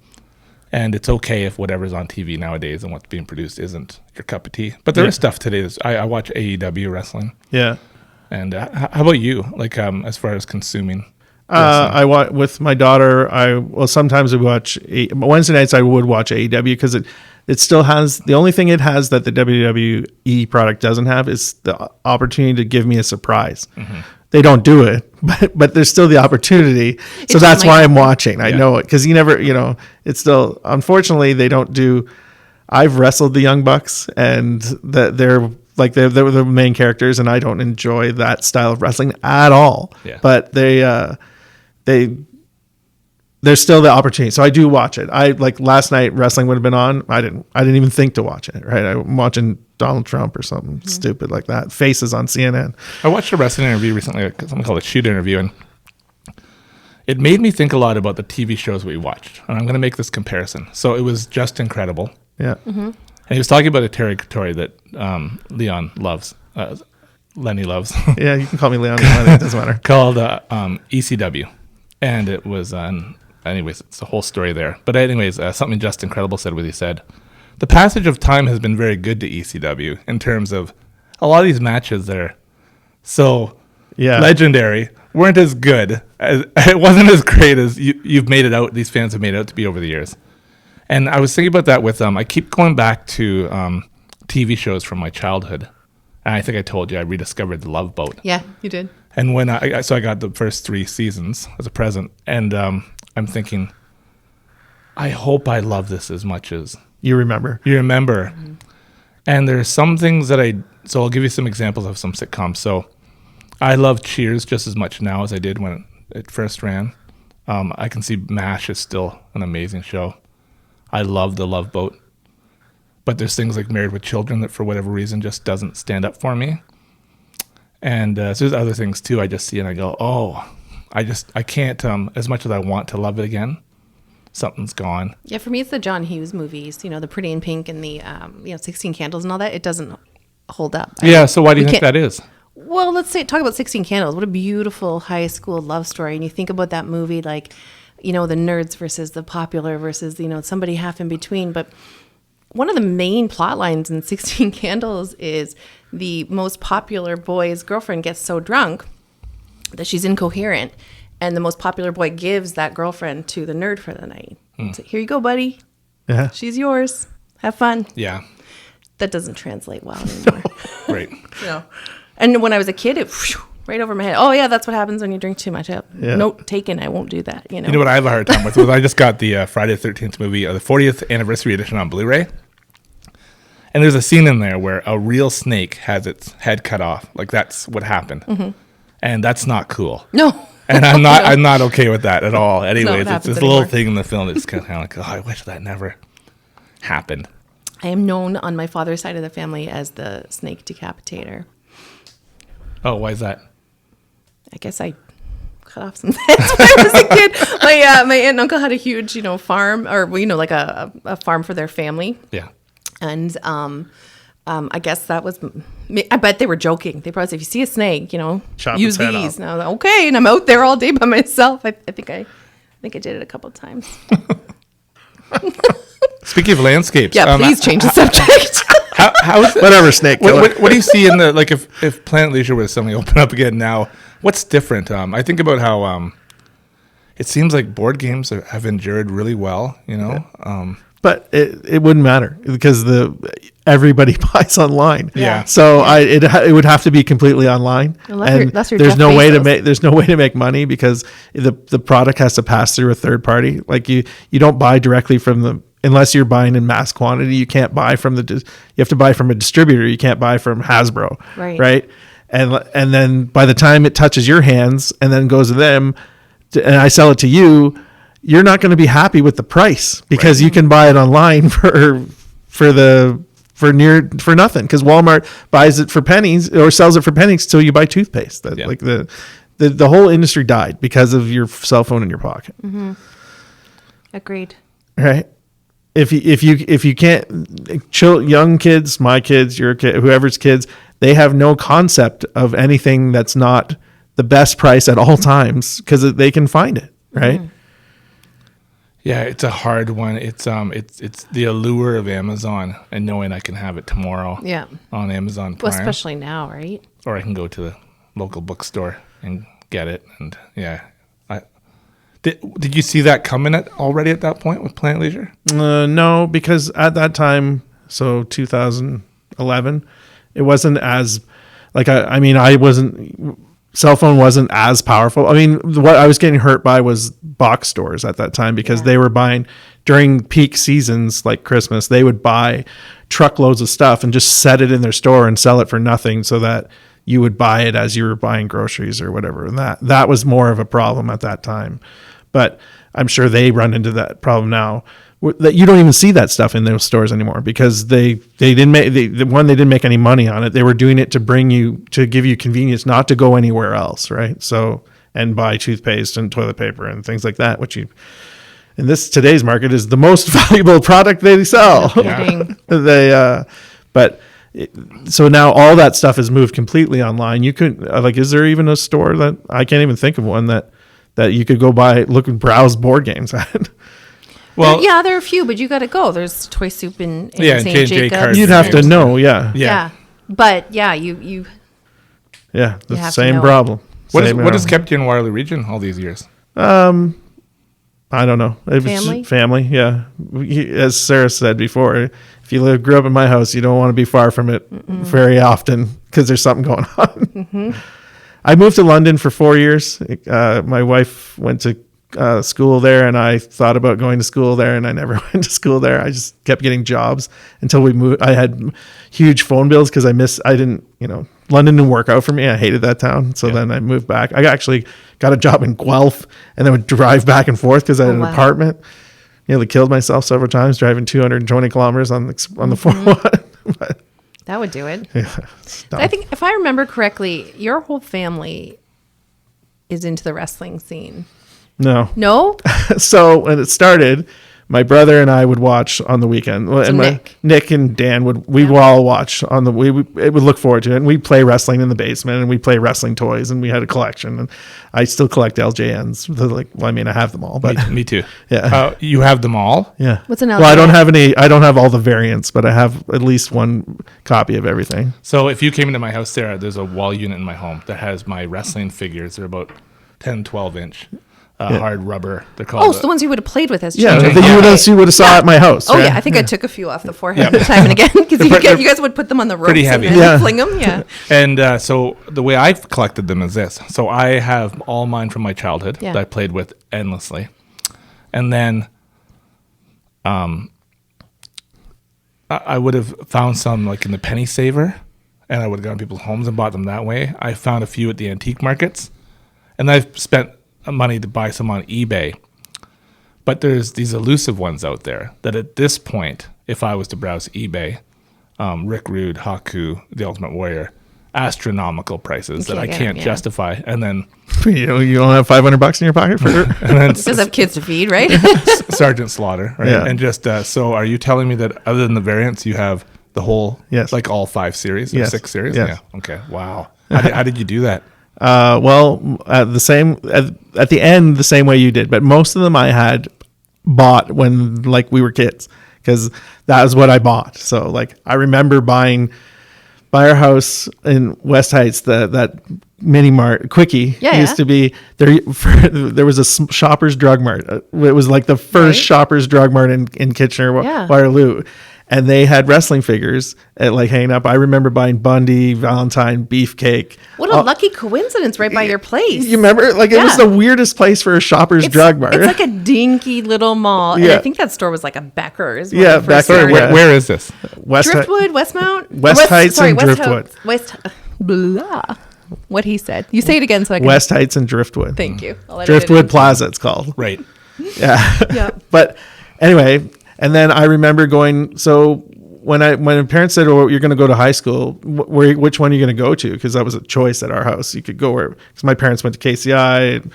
Speaker 3: And it's okay if whatever's on TV nowadays and what's being produced isn't your cup of tea. But there is stuff today. I watch AEW wrestling.
Speaker 4: Yeah.
Speaker 3: And how about you? Like, as far as consuming?
Speaker 4: I watch with my daughter. Sometimes we watch Wednesday nights. I would watch AEW because it still has, the only thing it has that the WWE product doesn't have is the opportunity to give me a surprise. Mm-hmm. They don't do it, but there's still the opportunity. So that's why I'm watching. I know it because you never, it's still, unfortunately, they don't do. I've wrestled the Young Bucks, and they're the main characters, and I don't enjoy that style of wrestling at all. Yeah. But there's still the opportunity. So I do watch it. Like last night, wrestling would have been on. I didn't even think to watch it. Right. I'm watching Donald Trump or something stupid like that. Faces on CNN.
Speaker 3: I watched a wrestling interview recently, something called a shoot interview, and it made me think a lot about the TV shows we watched. And I'm going to make this comparison. So it was Just Incredible.
Speaker 4: Yeah.
Speaker 3: And he was talking about a territory that Leon loves, Lenny loves.
Speaker 4: Yeah, you can call me Leon. It doesn't matter.
Speaker 3: Called ECW. And it was, anyways, it's a whole story there. But anyways, something Just Incredible said was he said, the passage of time has been very good to ECW in terms of a lot of these matches that are so legendary weren't as good. It wasn't as great as you've made it out. These fans have made it out to be over the years. And I was thinking about that with I keep going back to TV shows from my childhood. And I think I told you I rediscovered The Love Boat.
Speaker 1: Yeah, you did.
Speaker 3: And when I got the first 3 seasons as a present. And I'm thinking, I hope I love this as much as
Speaker 4: you remember.
Speaker 3: Mm-hmm. And there's some things that so I'll give you some examples of some sitcoms. So I love Cheers just as much now as I did when it first ran. I can see MASH is still an amazing show. I love The Love Boat. But there's things like Married with Children that for whatever reason just doesn't stand up for me. And so there's other things too I just see and I go, oh, I can't, as much as I want to love it again, something's gone.
Speaker 1: Yeah, for me it's the John Hughes movies, the Pretty in Pink and the 16 Candles and all that. It doesn't hold up.
Speaker 3: So why do you think that is?
Speaker 1: Well, talk about 16 Candles. What a beautiful high school love story. And you think about that movie like, the nerds versus the popular versus, somebody half in between. But one of the main plot lines in 16 Candles is the most popular boy's girlfriend gets so drunk that she's incoherent. And the most popular boy gives that girlfriend to the nerd for the night. So, here you go, buddy. Yeah. She's yours. Have fun.
Speaker 3: Yeah.
Speaker 1: That doesn't translate well anymore.
Speaker 3: Right.
Speaker 1: And when I was a kid, it right over my head. Oh, yeah, that's what happens when you drink too much. Note taken, I won't do that. You know
Speaker 3: what I have a hard time with? I just got the Friday the 13th movie, the 40th anniversary edition on Blu-ray. And there's a scene in there where a real snake has its head cut off. Like, that's what happened. Mm-hmm. And that's not cool.
Speaker 1: No.
Speaker 3: And I'm not okay with that at all. Anyways, it's this little thing in the film that's kind of like, oh, I wish that never happened.
Speaker 1: I am known on my father's side of the family as the snake decapitator.
Speaker 3: Oh, why is that?
Speaker 1: I guess I cut off some heads when I was a kid. My aunt and uncle had a huge, farm, or like a farm for their family.
Speaker 3: Yeah.
Speaker 1: And I guess that was. I bet they were joking. They probably said, "If you see a snake,
Speaker 4: chop
Speaker 1: use
Speaker 4: its head
Speaker 1: these."
Speaker 4: off.
Speaker 1: And I was like, "Okay," and I'm out there all day by myself. I think I did it a couple of times.
Speaker 3: Speaking of landscapes,
Speaker 1: yeah, please change the subject.
Speaker 3: How is
Speaker 4: whatever snake killer.
Speaker 3: What do you see in the if Planet Leisure was suddenly open up again now? What's different? I think about how it seems like board games have endured really well.
Speaker 4: But it wouldn't matter because everybody buys online.
Speaker 3: Yeah.
Speaker 4: So it would have to be completely online,
Speaker 1: Unless you're
Speaker 4: there's
Speaker 1: Jeff
Speaker 4: no way to
Speaker 1: Bezos.
Speaker 4: make money because the product has to pass through a third party. Like you don't buy directly from unless you're buying in mass quantity. You can't buy from you have to buy from a distributor. You can't buy from Hasbro. Right. And then by the time it touches your hands and then goes to them, and I sell it to you, you're not going to be happy with the price because you can buy it online for nothing because Walmart buys it for pennies or sells it for pennies till you buy toothpaste. Like the whole industry died because of your cell phone in your pocket.
Speaker 1: Mm-hmm. Agreed.
Speaker 4: Right. If you can't, young kids, my kids, your kid, whoever's kids, they have no concept of anything that's not the best price at all times because they can find it. Right. Mm-hmm.
Speaker 3: Yeah, it's a hard one. It's the allure of Amazon and knowing I can have it tomorrow.
Speaker 1: Yeah.
Speaker 3: On Amazon Prime.
Speaker 1: Well, especially now, right?
Speaker 3: Or I can go to the local bookstore and get it. And yeah, did you see that coming already at that point with Planet Leisure?
Speaker 4: No, because at that time, so 2011, it wasn't as I wasn't. Cell phone wasn't as powerful. I mean, what I was getting hurt by was box stores at that time because they were buying during peak seasons like Christmas. They would buy truckloads of stuff and just set it in their store and sell it for nothing so that you would buy it as you were buying groceries or whatever. And that was more of a problem at that time. But I'm sure they run into that problem now. That you don't even see that stuff in those stores anymore because they didn't make any money on it. They were doing it to give you convenience, not to go anywhere else, right? So and buy toothpaste and toilet paper and things like that, which you in today's market is the most valuable product they sell. So now all that stuff has moved completely online. You could is there even a store that I can't even think of one that you could go look and browse board games at?
Speaker 1: Well, yeah, there are a few, but you got to go. There's Toy Soup in St. Jacobs.
Speaker 4: You'd have to know,
Speaker 1: yeah. But yeah, you
Speaker 4: the same problem.
Speaker 3: What has kept you in Waterloo Region all these years?
Speaker 4: I don't know. It was family, yeah. As Sara said before, if you grew up in my house, you don't want to be far from it very often because there's something going on. Mm-hmm. I moved to London for 4 years. My wife went to school there, and I thought about going to school there, and I never went to school there. I just kept getting jobs until we moved. I had huge phone bills because London didn't work out for me. I hated that town. So then I moved back. I actually got a job in Guelph and then would drive back and forth because I had an apartment. Nearly killed myself several times driving 220 kilometers on the 401.
Speaker 1: That would do it.
Speaker 4: Yeah,
Speaker 1: I think if I remember correctly, your whole family is into the wrestling scene.
Speaker 4: No? So when it started, my brother and I would watch on the weekend. So and Nick and Dan would all watch on we would look forward to it. And we'd play wrestling in the basement, and we'd play wrestling toys, and we had a collection. And I still collect LJNs. I have them all. But
Speaker 3: me too.
Speaker 4: Yeah.
Speaker 3: You have them all?
Speaker 4: Yeah.
Speaker 1: What's an LJN?
Speaker 4: Well, I don't have all the variants, but I have at least one copy of everything.
Speaker 3: So if you came into my house, Sarah, there's a wall unit in my home that has my wrestling figures. They're about 10, 12 inch. Hard rubber. They're called.
Speaker 1: Oh, so the ones you would have played with as
Speaker 4: children.
Speaker 1: Yeah,
Speaker 4: you would have saw at my house.
Speaker 1: Oh, right? I think I took a few off the forehead time and again because you guys would put them on the ropes
Speaker 3: pretty heavy.
Speaker 1: and then fling them. Yeah.
Speaker 3: And so the way I've collected them is this. So I have all mine from my childhood that I played with endlessly. And then I would have found some in the penny saver, and I would have gone to people's homes and bought them that way. I found a few at the antique markets, and I've spent money to buy some on eBay, but there's these elusive ones out there that at this point, if I was to browse eBay, Rick Rude, Haku, The Ultimate Warrior, astronomical prices that I can't justify. And then
Speaker 4: you don't have $500 in your pocket for it.
Speaker 3: And then
Speaker 1: because have kids to feed, right?
Speaker 3: Sergeant Slaughter, right? Yeah. And just so are you telling me that other than the variants, you have the whole all 5 series or 6 series?
Speaker 4: Yes.
Speaker 3: Yeah. Okay. Wow. How did you do that?
Speaker 4: Well, at the end, the same way you did, but most of them I had bought when we were kids, because that was what I bought. So I remember buying by our house in West Heights, that mini mart quickie used to be there. There was a Shoppers Drug Mart. It was the first Shoppers Drug Mart in Kitchener, Waterloo. And they had wrestling figures hanging up. I remember buying Bundy, Valentine, Beefcake.
Speaker 1: What a lucky coincidence right by your place.
Speaker 4: You remember? It was the weirdest place for a Shopper's Drug Mart.
Speaker 1: It's like a dinky little mall. And I think that store was a Becker's.
Speaker 4: Yeah, Becker.
Speaker 3: Where is this?
Speaker 1: Driftwood, Westmount?
Speaker 4: West Heights and Driftwood.
Speaker 1: Blah. What he said. You say it again so I can.
Speaker 4: West Heights and Driftwood.
Speaker 1: Thank you.
Speaker 4: Driftwood Plaza, it's called.
Speaker 3: Right.
Speaker 4: Yeah. But anyway... And then I remember going. So when my parents said, "Oh, you're going to go to high school. Which one are you going to go to?" Because that was a choice at our house. You could go where. Because my parents went to KCI,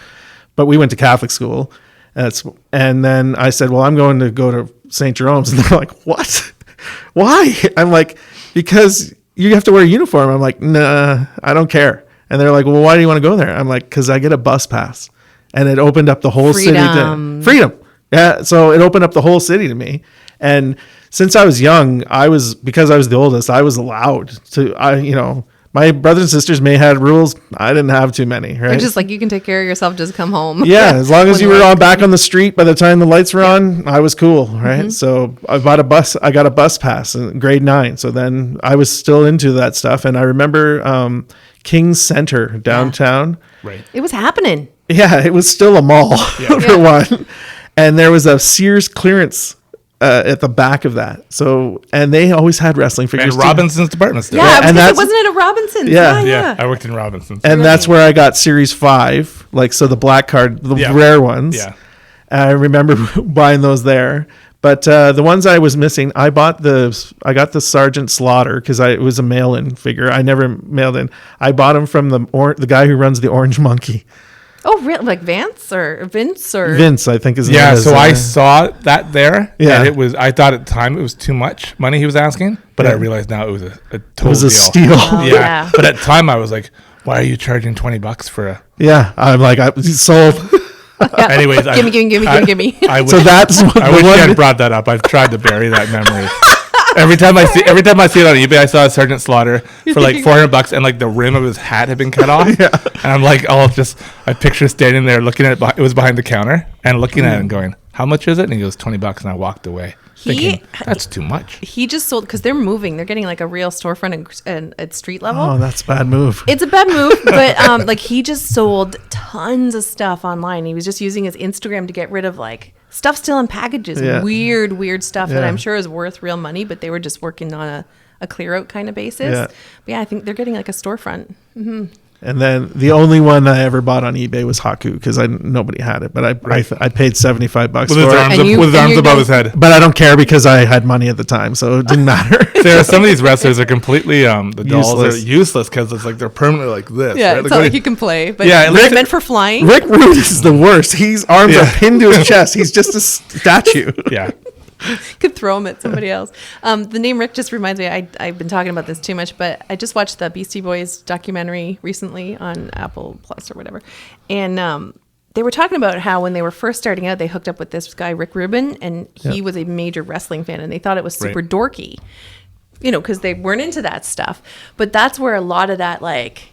Speaker 4: but we went to Catholic school. And then I said, "Well, I'm going to go to St. Jerome's." And they're like, "What? Why?" I'm like, "Because you have to wear a uniform." I'm like, "Nah, I don't care." And they're like, "Well, why do you want to go there?" I'm like, "Because I get a bus pass," and it opened up the whole city to freedom. Yeah, so it opened up the whole city to me. And since I was young, because I was the oldest, I was allowed to, my brothers and sisters may have rules. I didn't have too many, right?
Speaker 1: They're just you can take care of yourself, just come home.
Speaker 4: Yeah, as long as you were back on the street by the time the lights were on, I was cool, right? Mm-hmm. So I got a bus pass in grade 9. So then I was still into that stuff. And I remember King's Center downtown.
Speaker 3: Yeah. Right.
Speaker 1: It was happening.
Speaker 4: Yeah, it was still a mall for one. And there was a Sears clearance at the back of that. So, and they always had wrestling figures.
Speaker 3: And Robinson's department store.
Speaker 1: Yeah, wasn't it a Robinson's?
Speaker 3: Yeah. I worked in Robinson's.
Speaker 4: And that's where I got Series 5, so the black card, the rare ones.
Speaker 3: Yeah.
Speaker 4: And I remember buying those there. But the ones I was missing, I got the Sergeant Slaughter because it was a mail-in figure. I never mailed in. I bought them from the guy who runs the Orange Monkey.
Speaker 1: Oh, really? Like Vince, or
Speaker 4: Vince, I think is the
Speaker 3: Yeah,
Speaker 4: name.
Speaker 3: so I saw that there.
Speaker 4: Yeah.
Speaker 3: And I thought at the time it was too much money he was asking, but I realized now it was a total
Speaker 4: it was a
Speaker 3: deal.
Speaker 4: steal.
Speaker 1: Oh, yeah.
Speaker 3: But at the time I was like, why are you charging $20 for a...
Speaker 4: Yeah, I'm like, I sold.
Speaker 3: Anyways,
Speaker 1: gimme.
Speaker 3: I wish,
Speaker 4: So that's what
Speaker 3: I
Speaker 4: the
Speaker 3: wish you
Speaker 4: one-
Speaker 3: had brought that up. I've tried to bury that memory. Every time I see it on eBay, I saw a Sergeant Slaughter for like $400, and like the rim of his hat had been cut off. And I'm like, I picture standing there looking at it. It was behind the counter and looking at it and going, "How much is it?" And he goes, $20, and I walked away. Thinking, that's too much.
Speaker 1: He just sold, because they're moving. They're getting like a real storefront and at street level.
Speaker 4: Oh, that's a bad move.
Speaker 1: It's a bad move, but like he just sold tons of stuff online. He was just using his Instagram to get rid of like stuff still in packages, weird stuff that I'm sure is worth real money, but they were just working on a clear out kind of basis.
Speaker 4: Yeah.
Speaker 1: But yeah, I think they're getting like a storefront. Mm-hmm.
Speaker 4: And then the only one that I ever bought on eBay was Haku, because nobody had it, but I paid $75
Speaker 3: With
Speaker 4: for
Speaker 3: his
Speaker 4: it.
Speaker 3: arms,
Speaker 1: And
Speaker 3: with his arms above his head.
Speaker 4: But I don't care because I had money at the time, so it didn't matter.
Speaker 3: Sarah, some of these wrestlers are completely the dolls
Speaker 4: Useless.
Speaker 3: are useless because it's like they're permanently like this.
Speaker 1: Yeah,
Speaker 3: right?
Speaker 1: it's
Speaker 3: Like,
Speaker 1: not
Speaker 3: what
Speaker 1: like
Speaker 3: do
Speaker 1: you can play, but
Speaker 3: Yeah,
Speaker 1: they're
Speaker 3: Rick-
Speaker 1: meant for flying.
Speaker 4: Rick Rude is the worst. His arms are pinned to his chest. He's just a statue.
Speaker 3: yeah.
Speaker 1: Could throw them at somebody else. The name Rick just reminds me, I've been talking about this too much, but I just watched the Beastie Boys documentary recently on Apple Plus or whatever. And they were talking about how when they were first starting out, they hooked up with this guy, Rick Rubin, and he was a major wrestling fan, and they thought it was super dorky, because they weren't into that stuff. But that's where a lot of that, like,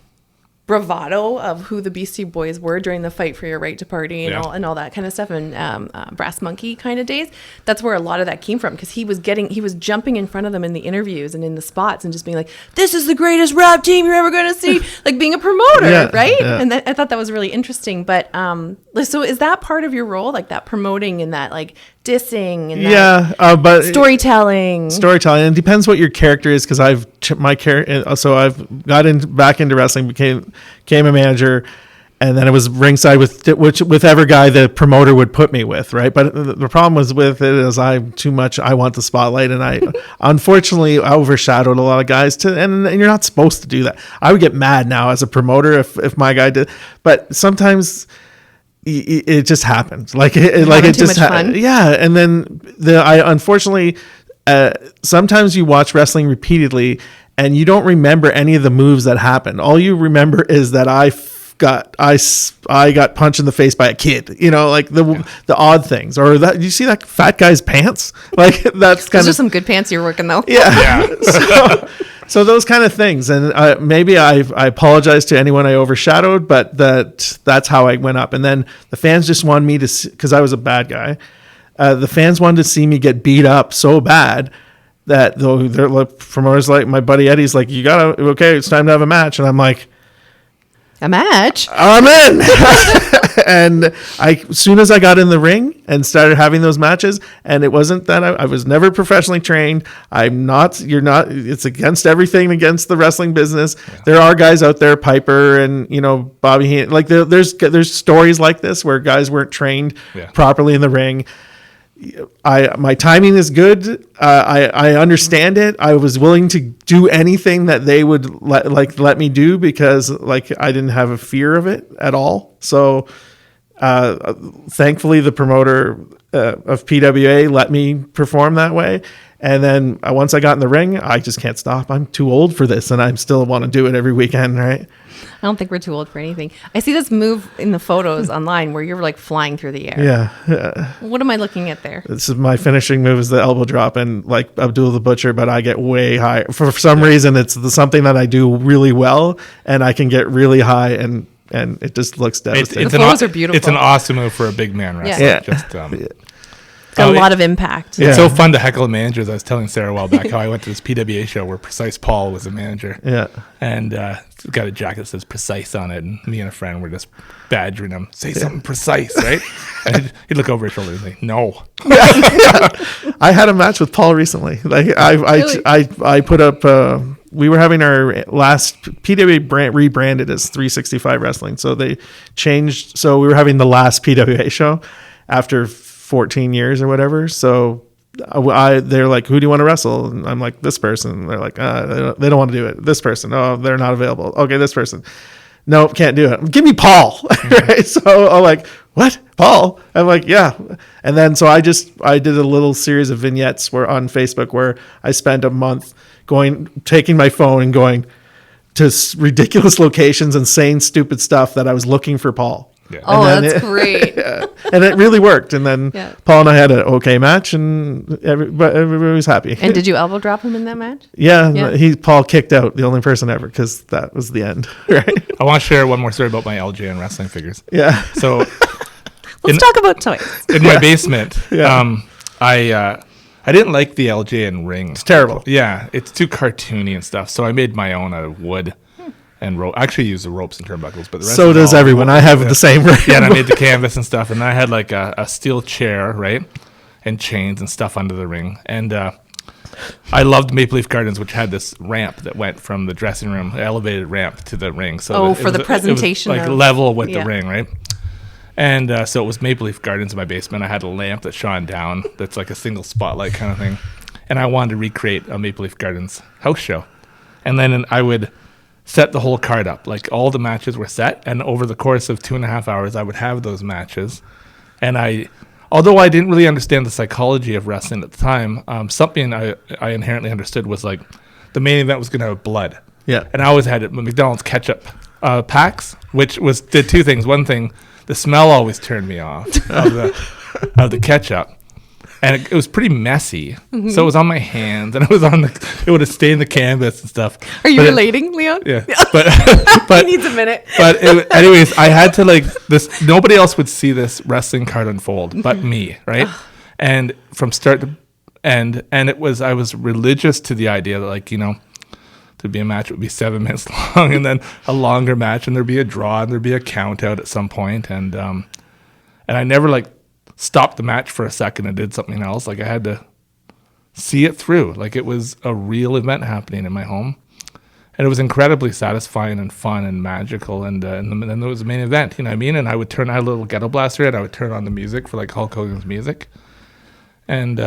Speaker 1: bravado of who the Beastie Boys were during the fight for your right to party and all that kind of stuff, and Brass Monkey kind of days. That's where a lot of that came from, because he was jumping in front of them in the interviews and in the spots and just being like, "This is the greatest rap team you're ever going to see," like being a promoter, right?
Speaker 4: Yeah.
Speaker 1: And I thought that was really interesting. But so is that part of your role, like that promoting and that like dissing and that
Speaker 4: but
Speaker 1: storytelling?
Speaker 4: Storytelling. And it depends what your character is, because I've got back into wrestling, became a manager, and then it was ringside with whichever guy the promoter would put me with, right? But the problem was with it is I want the spotlight, and I unfortunately overshadowed a lot of guys and you're not supposed to do that. I would get mad now as a promoter if my guy did, but sometimes it just happened. It just happened. Yeah. And then unfortunately, sometimes you watch wrestling repeatedly and you don't remember any of the moves that happened. All you remember is that I got punched in the face by a kid, like the odd things, or that you see that fat guy's pants, like that's kind
Speaker 1: Those
Speaker 4: of
Speaker 1: are some good pants you're working though.
Speaker 4: yeah. So those kind of things, and maybe I apologize to anyone I overshadowed, but that's how I went up. And then the fans just wanted me to, because I was a bad guy. The fans wanted to see me get beat up so bad that they're like, promoters like my buddy Eddie's like, it's time to have a match, and I'm like,
Speaker 1: A match?
Speaker 4: I'm in. And as soon as I got in the ring and started having those matches, and it wasn't that I was never professionally trained. It's against everything, against the wrestling business. Yeah. There are guys out there, Piper and, Bobby, like there's stories like this where guys weren't trained properly in the ring. My timing is good. I understand it. I was willing to do anything that they would let me do, because I didn't have a fear of it at all. So thankfully the promoter of PWA let me perform that way. And then once I got in the ring, I just can't stop. I'm too old for this, and I still want to do it every weekend, right?
Speaker 1: I don't think we're too old for anything. I see this move in the photos online where you're like flying through the air.
Speaker 4: Yeah.
Speaker 1: What am I looking at there?
Speaker 4: This is my finishing move, is the elbow drop, and like Abdul the Butcher, but I get way high. For some reason, it's something that I do really well, and I can get really high, and it just looks devastating.
Speaker 1: The photos are beautiful.
Speaker 3: It's an awesome move for a big man wrestler.
Speaker 1: Yeah.
Speaker 3: Just,
Speaker 1: It's got a lot of impact.
Speaker 3: It's so fun to heckle managers. I was telling Sarah a while back how I went to this PWA show where Precise Paul was a manager.
Speaker 4: Yeah.
Speaker 3: And he's got a jacket that says Precise on it. And me and a friend were just badgering him. Say something precise, right? And he'd look over his shoulder and say, no.
Speaker 4: I had a match with Paul recently. I put up... we were having our last PWA rebranded as 365 Wrestling. So they changed. So we were having the last PWA show after 14 years or whatever. So they're like, who do you want to wrestle? And I'm like, this person. They're like, they don't want to do it. This person. Oh, they're not available. Okay, this person. nope, can't do it. Give me Paul. Right? So I'm like, what? Paul? I'm like, yeah. And then so I did a little series of vignettes on Facebook where I spent a month taking my phone and going to ridiculous locations and saying stupid stuff that I was looking for Paul.
Speaker 3: Yeah.
Speaker 1: Oh, that's great.
Speaker 4: And it really worked. And then Paul and I had an okay match, and everybody was happy.
Speaker 1: And did you elbow drop him in that match?
Speaker 4: Yeah. Paul kicked out, the only person ever, because that was the end. Right?
Speaker 3: I want to share one more story about my LJN wrestling figures.
Speaker 4: Yeah.
Speaker 3: So
Speaker 1: let's talk about toys.
Speaker 3: In my basement, I didn't like the LJN ring.
Speaker 4: It's terrible.
Speaker 3: Yeah, it's too cartoony and stuff. So I made my own out of wood and rope. I actually use the ropes and turnbuckles, but the rest
Speaker 4: so does everyone. I have the same ring.
Speaker 3: Yeah, and I made the canvas and stuff, and I had like a steel chair, right, and chains and stuff under the ring. And I loved Maple Leaf Gardens, which had this ramp that went from the dressing room, elevated ramp to the ring. So
Speaker 1: for the presentation,
Speaker 3: it was like level with the ring, right? And so it was Maple Leaf Gardens in my basement. I had a lamp that shone down that's like a single spotlight kind of thing. And I wanted to recreate a Maple Leaf Gardens house show. And then I would set the whole card up. Like all the matches were set. And over the course of 2.5 hours, I would have those matches. And although I didn't really understand the psychology of wrestling at the time, something I inherently understood was like the main event was going to have blood.
Speaker 4: Yeah.
Speaker 3: And I always had McDonald's ketchup packs, which did two things. One thing, the smell always turned me off of the ketchup, and it was pretty messy. Mm-hmm. So it was on my hands, and it would have stained the canvas and stuff.
Speaker 1: Are you relating, Leon?
Speaker 3: Yeah, but
Speaker 1: he needs a minute.
Speaker 3: But anyways, I had to like this. Nobody else would see this wrestling card unfold but me, right? And from start to end, and I was religious to the idea that, like, you know, there'd be a match, it would be 7 minutes long, and then a longer match, and there'd be a draw, and there'd be a count out at some point. And I never like stopped the match for a second and did something else. Like I had to see it through. Like it was a real event happening in my home. And it was incredibly satisfying and fun and magical. And then there was the main event, you know what I mean? And I had a little ghetto blaster, and I would turn on the music for like Hulk Hogan's music. And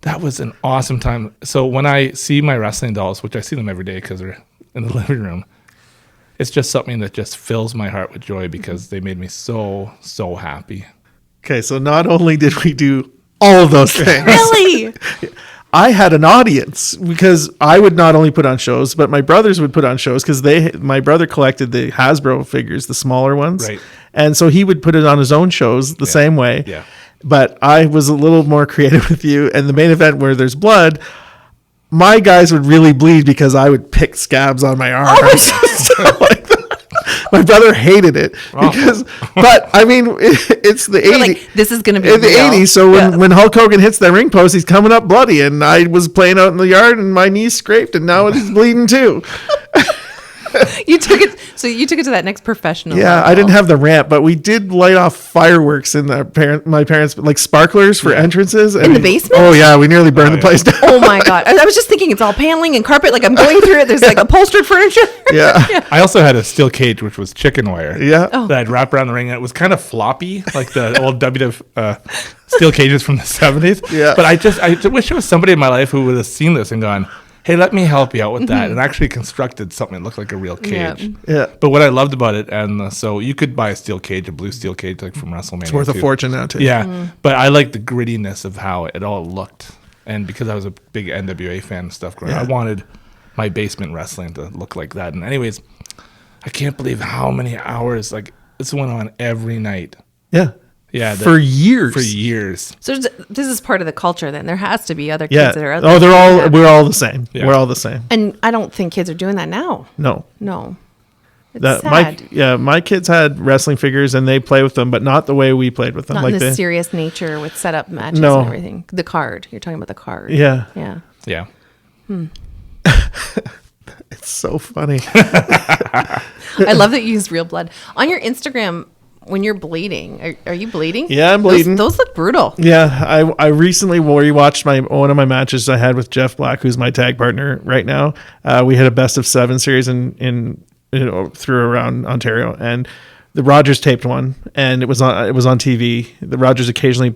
Speaker 3: that was an awesome time. So when I see my wrestling dolls, which I see them every day because they're in the living room, it's just something that just fills my heart with joy because they made me so, so happy.
Speaker 4: Okay, so not only did we do all of those things.
Speaker 1: Really?
Speaker 4: I had an audience because I would not only put on shows, but my brothers would put on shows because my brother collected the Hasbro figures, the smaller ones.
Speaker 3: Right.
Speaker 4: And so he would put it on his own shows the same way.
Speaker 3: Yeah.
Speaker 4: But I was a little more creative with you. And the main event where there's blood, my guys would really bleed because I would pick scabs on my arms. Like that. My brother hated it because, but I mean, it's the 80s.
Speaker 1: Like, this is going to be
Speaker 4: in the 80s. So when Hulk Hogan hits that ring post, he's coming up bloody, and I was playing out in the yard, and my knee scraped, and now it's bleeding too.
Speaker 1: You took it to that next professional level.
Speaker 4: I didn't have the ramp, but we did light off fireworks in my parents, like sparklers for entrances.
Speaker 1: In the basement?
Speaker 4: Oh yeah, we nearly burned the place down.
Speaker 1: Oh my God. I was just thinking it's all paneling and carpet, like I'm going through it. There's like upholstered furniture.
Speaker 4: Yeah.
Speaker 3: I also had a steel cage, which was chicken wire.
Speaker 4: Yeah.
Speaker 3: That I'd wrap around the ring, and it was kind of floppy, like the old WWF steel cages from the 70s.
Speaker 4: Yeah.
Speaker 3: But I wish there was somebody in my life who would have seen this and gone, hey, let me help you out with that, and actually constructed something that looked like a real cage.
Speaker 4: Yeah.
Speaker 3: But what I loved about it, and so you could buy a blue steel cage, like from WrestleMania.
Speaker 4: It's worth a fortune now too.
Speaker 3: Yeah. But I like the grittiness of how it all looked. And because I was a big NWA fan and stuff growing up, I wanted my basement wrestling to look like that. And anyways, I can't believe how many hours, like, this went on every night.
Speaker 4: Yeah.
Speaker 3: Yeah.
Speaker 4: For years.
Speaker 3: For years.
Speaker 1: So this is part of the culture then. There has to be other kids that are out there.
Speaker 4: Oh, we're all the same. Yeah. We're all the same.
Speaker 1: And I don't think kids are doing that now.
Speaker 4: No.
Speaker 1: It's sad.
Speaker 4: My kids had wrestling figures and they play with them, but not the way we played with them.
Speaker 1: Not
Speaker 4: like
Speaker 1: in the serious nature with setup matches and everything. The card. You're talking about the card.
Speaker 4: Yeah.
Speaker 3: Yeah.
Speaker 4: It's so funny.
Speaker 1: I love that you use real blood. On your Instagram, when you're bleeding, are you bleeding?
Speaker 4: Yeah, I'm bleeding.
Speaker 1: Those look brutal.
Speaker 4: Yeah, I recently rewatched one of my matches I had with Jeff Black, who's my tag partner right now. We had a best of 7 series in through around Ontario, and the Rogers taped one, and it was on TV. The Rogers occasionally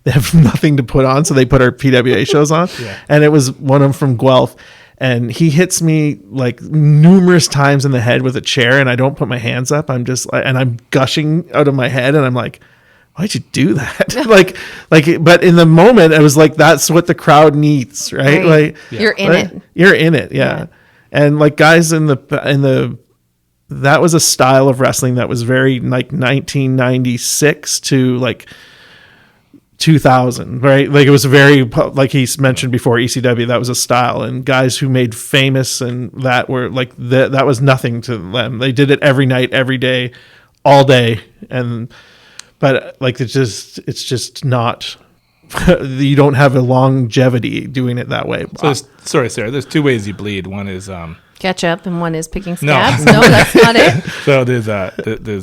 Speaker 4: they have nothing to put on, so they put our PWA shows on, and it was one of them from Guelph. and he hits me like numerous times in the head with a chair, and I don't put my hands up. I'm gushing out of my head, and I'm like, why'd you do that? But in the moment, I was like, that's what the crowd needs, right? Like
Speaker 1: you're in it.
Speaker 4: You're in it, yeah. And like guys in the that was a style of wrestling that was very like 1996 to like 2000, right? Like it was very, like he's mentioned before, ECW, that was a style, and guys who made famous and that were like that was nothing to them. They did it every night, every day, all day, but like it's just not. You don't have a longevity doing it that way.
Speaker 3: So sorry, Sarah. There's two ways you bleed. One is
Speaker 1: ketchup, and one is picking scabs. No, that's not it.
Speaker 3: So there's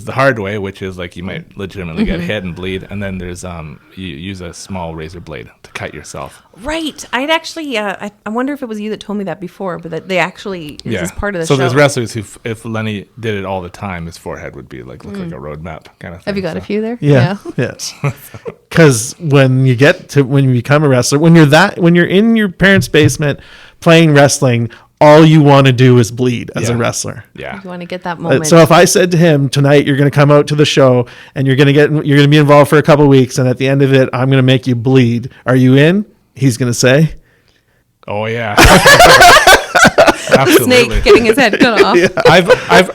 Speaker 3: the hard way, which is like you might legitimately get hit and bleed, and then there's you use a small razor blade to cut yourself.
Speaker 1: Right. I'd actually I wonder if it was you that told me that before, but that they actually this is part of the show.
Speaker 3: So there's wrestlers who, if Lenny did it all the time, his forehead would be like look like a road map kind of thing.
Speaker 1: Have you got a few there?
Speaker 4: Yeah. Yes. Because when you become a wrestler, when you're in your parents' basement playing wrestling, all you want to do is bleed as a wrestler.
Speaker 3: Yeah.
Speaker 1: You want to get that moment.
Speaker 4: So if I said to him tonight, you're going to come out to the show and you're going to be involved for a couple of weeks, and at the end of it, I'm going to make you bleed. Are you in? He's going to say,
Speaker 3: "Oh yeah." Absolutely.
Speaker 1: Snake getting his head cut off.
Speaker 3: Yeah.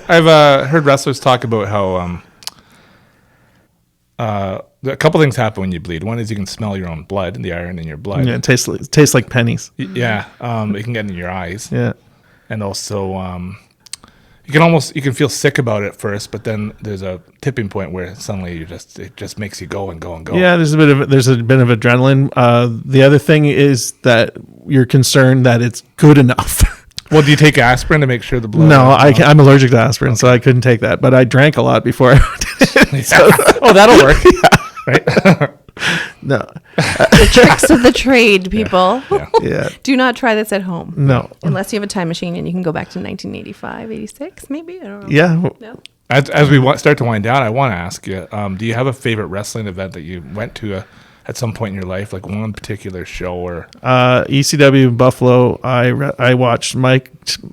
Speaker 3: I've heard wrestlers talk about how a couple things happen when you bleed. One is you can smell your own blood, the iron in your blood.
Speaker 4: Yeah, it tastes like pennies.
Speaker 3: Yeah, it can get in your eyes.
Speaker 4: Yeah,
Speaker 3: and also you can feel sick about it at first, but then there's a tipping point where suddenly it just makes you go and go and go.
Speaker 4: Yeah, there's a bit of adrenaline. The other thing is that you're concerned that it's good enough.
Speaker 3: Well, do you take aspirin to make sure the blood?
Speaker 4: No, I'm allergic to aspirin, so I couldn't take that. But I drank a lot before I did it. So,
Speaker 3: that'll work. Right?
Speaker 4: No.
Speaker 1: The tricks of the trade, people.
Speaker 4: Yeah.
Speaker 1: Do not try this at home.
Speaker 4: No.
Speaker 1: Unless you have a time machine and you can go back to 1985, 86, maybe? I don't know.
Speaker 4: Yeah.
Speaker 1: No.
Speaker 3: As we start to wind down, I want to ask you, do you have a favorite wrestling event that you went to at some point in your life, like one particular show or
Speaker 4: ECW Buffalo? I watched Mike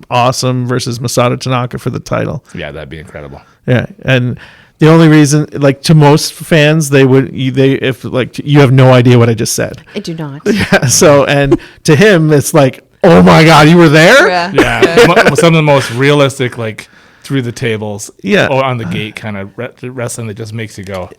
Speaker 4: Awesome versus Masato Tanaka for the title.
Speaker 3: Yeah, that'd be incredible.
Speaker 4: Yeah, and the only reason, like to most fans, if you have no idea what I just said.
Speaker 1: I do not.
Speaker 4: Yeah. So, and to him, it's like, oh my God, you were there?
Speaker 3: Yeah. Some of the most realistic, like through the tables, or on the gate kind of wrestling that just makes you go,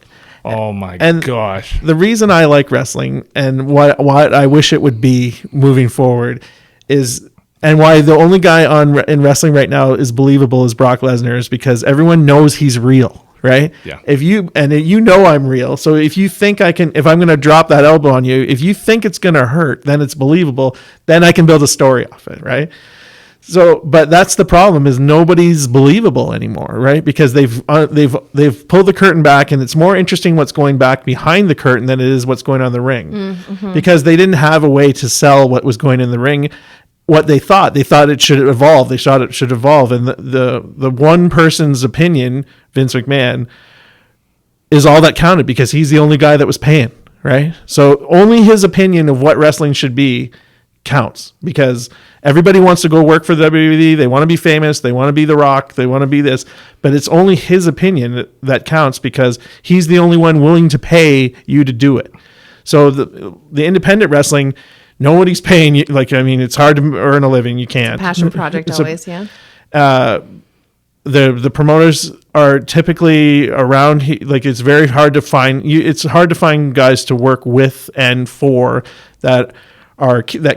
Speaker 3: oh my gosh.
Speaker 4: The reason I like wrestling and what I wish it would be moving forward is, and why the only guy in wrestling right now is believable as Brock Lesnar, is because everyone knows he's real. Right?
Speaker 3: Yeah.
Speaker 4: I'm real. So if you think if I'm going to drop that elbow on you, if you think it's going to hurt, then it's believable. Then I can build a story off it. Right? So, but that's the problem, is nobody's believable anymore. Right? Because they've pulled the curtain back, and it's more interesting what's going back behind the curtain than it is what's going on in the ring, because they didn't have a way to sell what was going in the ring. What they thought it should evolve. They thought it should evolve, and the one person's opinion, Vince McMahon, is all that counted, because he's the only guy that was paying, right? So only his opinion of what wrestling should be counts, because everybody wants to go work for the WWE. They want to be famous. They want to be The Rock. They want to be this, but it's only his opinion that counts, because he's the only one willing to pay you to do it. So the independent wrestling, nobody's paying you. Like, I mean, it's hard to earn a living. You can't.
Speaker 1: It's a passion project always, yeah.
Speaker 4: The promoters are typically around. Like, it's very hard to find. It's hard to find guys to work with and for that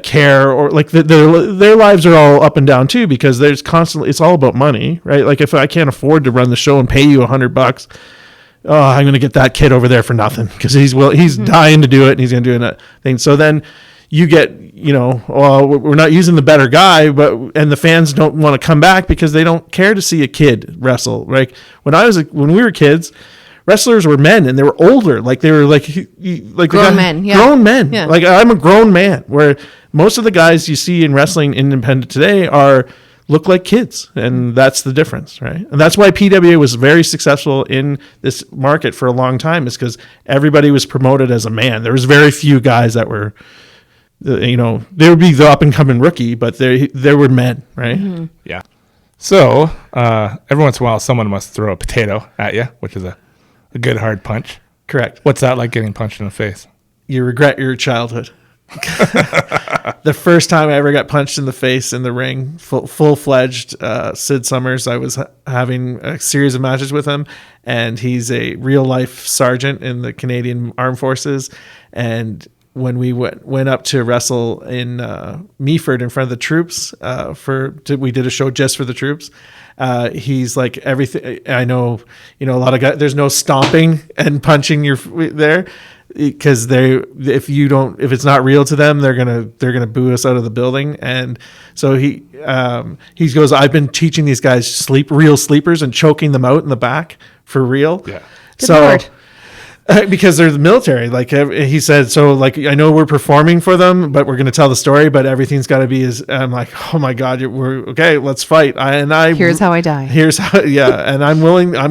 Speaker 4: care, or like their lives are all up and down too, because there's constantly, it's all about money, right? Like, if I can't afford to run the show and pay you $100, I'm going to get that kid over there for nothing, because he's dying to do it, and he's going to do that thing. So then you get, we're not using the better guy, and the fans don't want to come back because they don't care to see a kid wrestle. Like when we were kids, wrestlers were men, and they were older. Like they were like grown men. Yeah. Grown men. Yeah. Like, I'm a grown man. Where most of the guys you see in wrestling independent today look like kids, and that's the difference, right? And that's why PWA was very successful in this market for a long time, is because everybody was promoted as a man. There was very few guys that were they would be the up and coming rookie, but they were men, right?
Speaker 1: Mm-hmm.
Speaker 3: Yeah. So every once in a while, someone must throw a potato at you, which is a good hard punch.
Speaker 4: Correct.
Speaker 3: What's that like, getting punched in the face?
Speaker 4: You regret your childhood. The first time I ever got punched in the face in the ring, full-fledged Sid Summers, I was having a series of matches with him, and he's a real-life sergeant in the Canadian Armed Forces. And when we went up to wrestle in Meaford in front of the troops, we did a show just for the troops. He's like, everything. I know, a lot of guys. There's no stomping and punching there, because if it's not real to them, they're gonna boo us out of the building. And so he goes, I've been teaching these guys real sleepers and choking them out in the back for real.
Speaker 3: Yeah.
Speaker 1: Good Lord.
Speaker 4: Because they're the military, like he said. So like, I know we're performing for them, but we're going to tell the story, but everything's got to be I'm like, oh my God, we're okay. Let's fight. Here's
Speaker 1: how I die.
Speaker 4: And I'm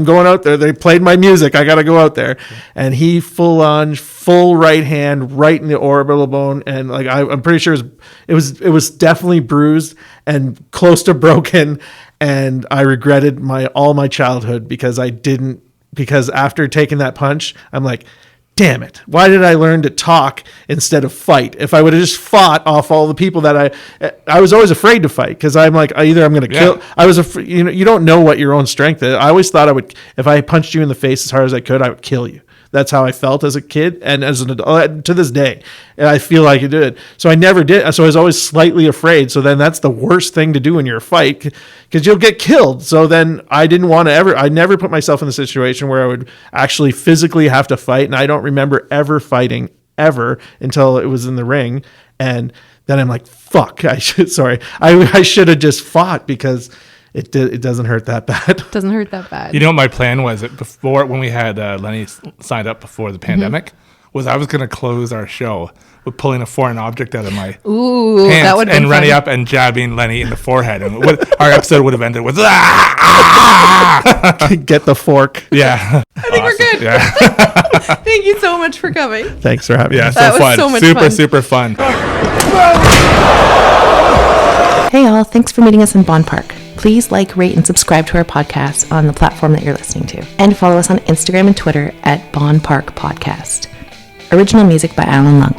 Speaker 4: going out there. They played my music. I got to go out there. And he full right hand right in the orbital bone. And like, I'm pretty sure it was definitely bruised and close to broken. And I regretted all my childhood because after taking that punch, I'm like, damn it. Why did I learn to talk instead of fight? If I would have just fought off all the people that I was always afraid to fight, because I'm like, either I'm going to kill. I was you don't know what your own strength is. I always thought if I punched you in the face as hard as I could, I would kill you. That's how I felt as a kid, and as an adult to this day, and I feel like I did. So I never did. So I was always slightly afraid. So then that's the worst thing to do in your fight, because you'll get killed. So then I didn't want to I never put myself in the situation where I would actually physically have to fight. And I don't remember ever fighting ever until it was in the ring. And then I'm like, fuck, I should have just fought, because it doesn't hurt that bad.
Speaker 1: Doesn't hurt that bad.
Speaker 3: You know what my plan was before, when we had Lenny signed up before the pandemic, was I was going to close our show with pulling a foreign object out of my pants
Speaker 1: that would
Speaker 3: and running up and jabbing Lenny in the forehead. And our episode would have ended with
Speaker 4: Get the fork.
Speaker 3: Yeah.
Speaker 1: I think we're good.
Speaker 3: Yeah.
Speaker 1: Thank you so much for coming.
Speaker 4: Thanks for having me.
Speaker 3: Yeah,
Speaker 1: That was
Speaker 3: fun.
Speaker 1: so much
Speaker 3: super,
Speaker 1: fun.
Speaker 3: super fun.
Speaker 1: Hey all, thanks for meeting us in Bonn Park. Please like, rate, and subscribe to our podcast on the platform that you're listening to. And follow us on Instagram and Twitter at Bonn Park Podcast. Original music by Alan Lung.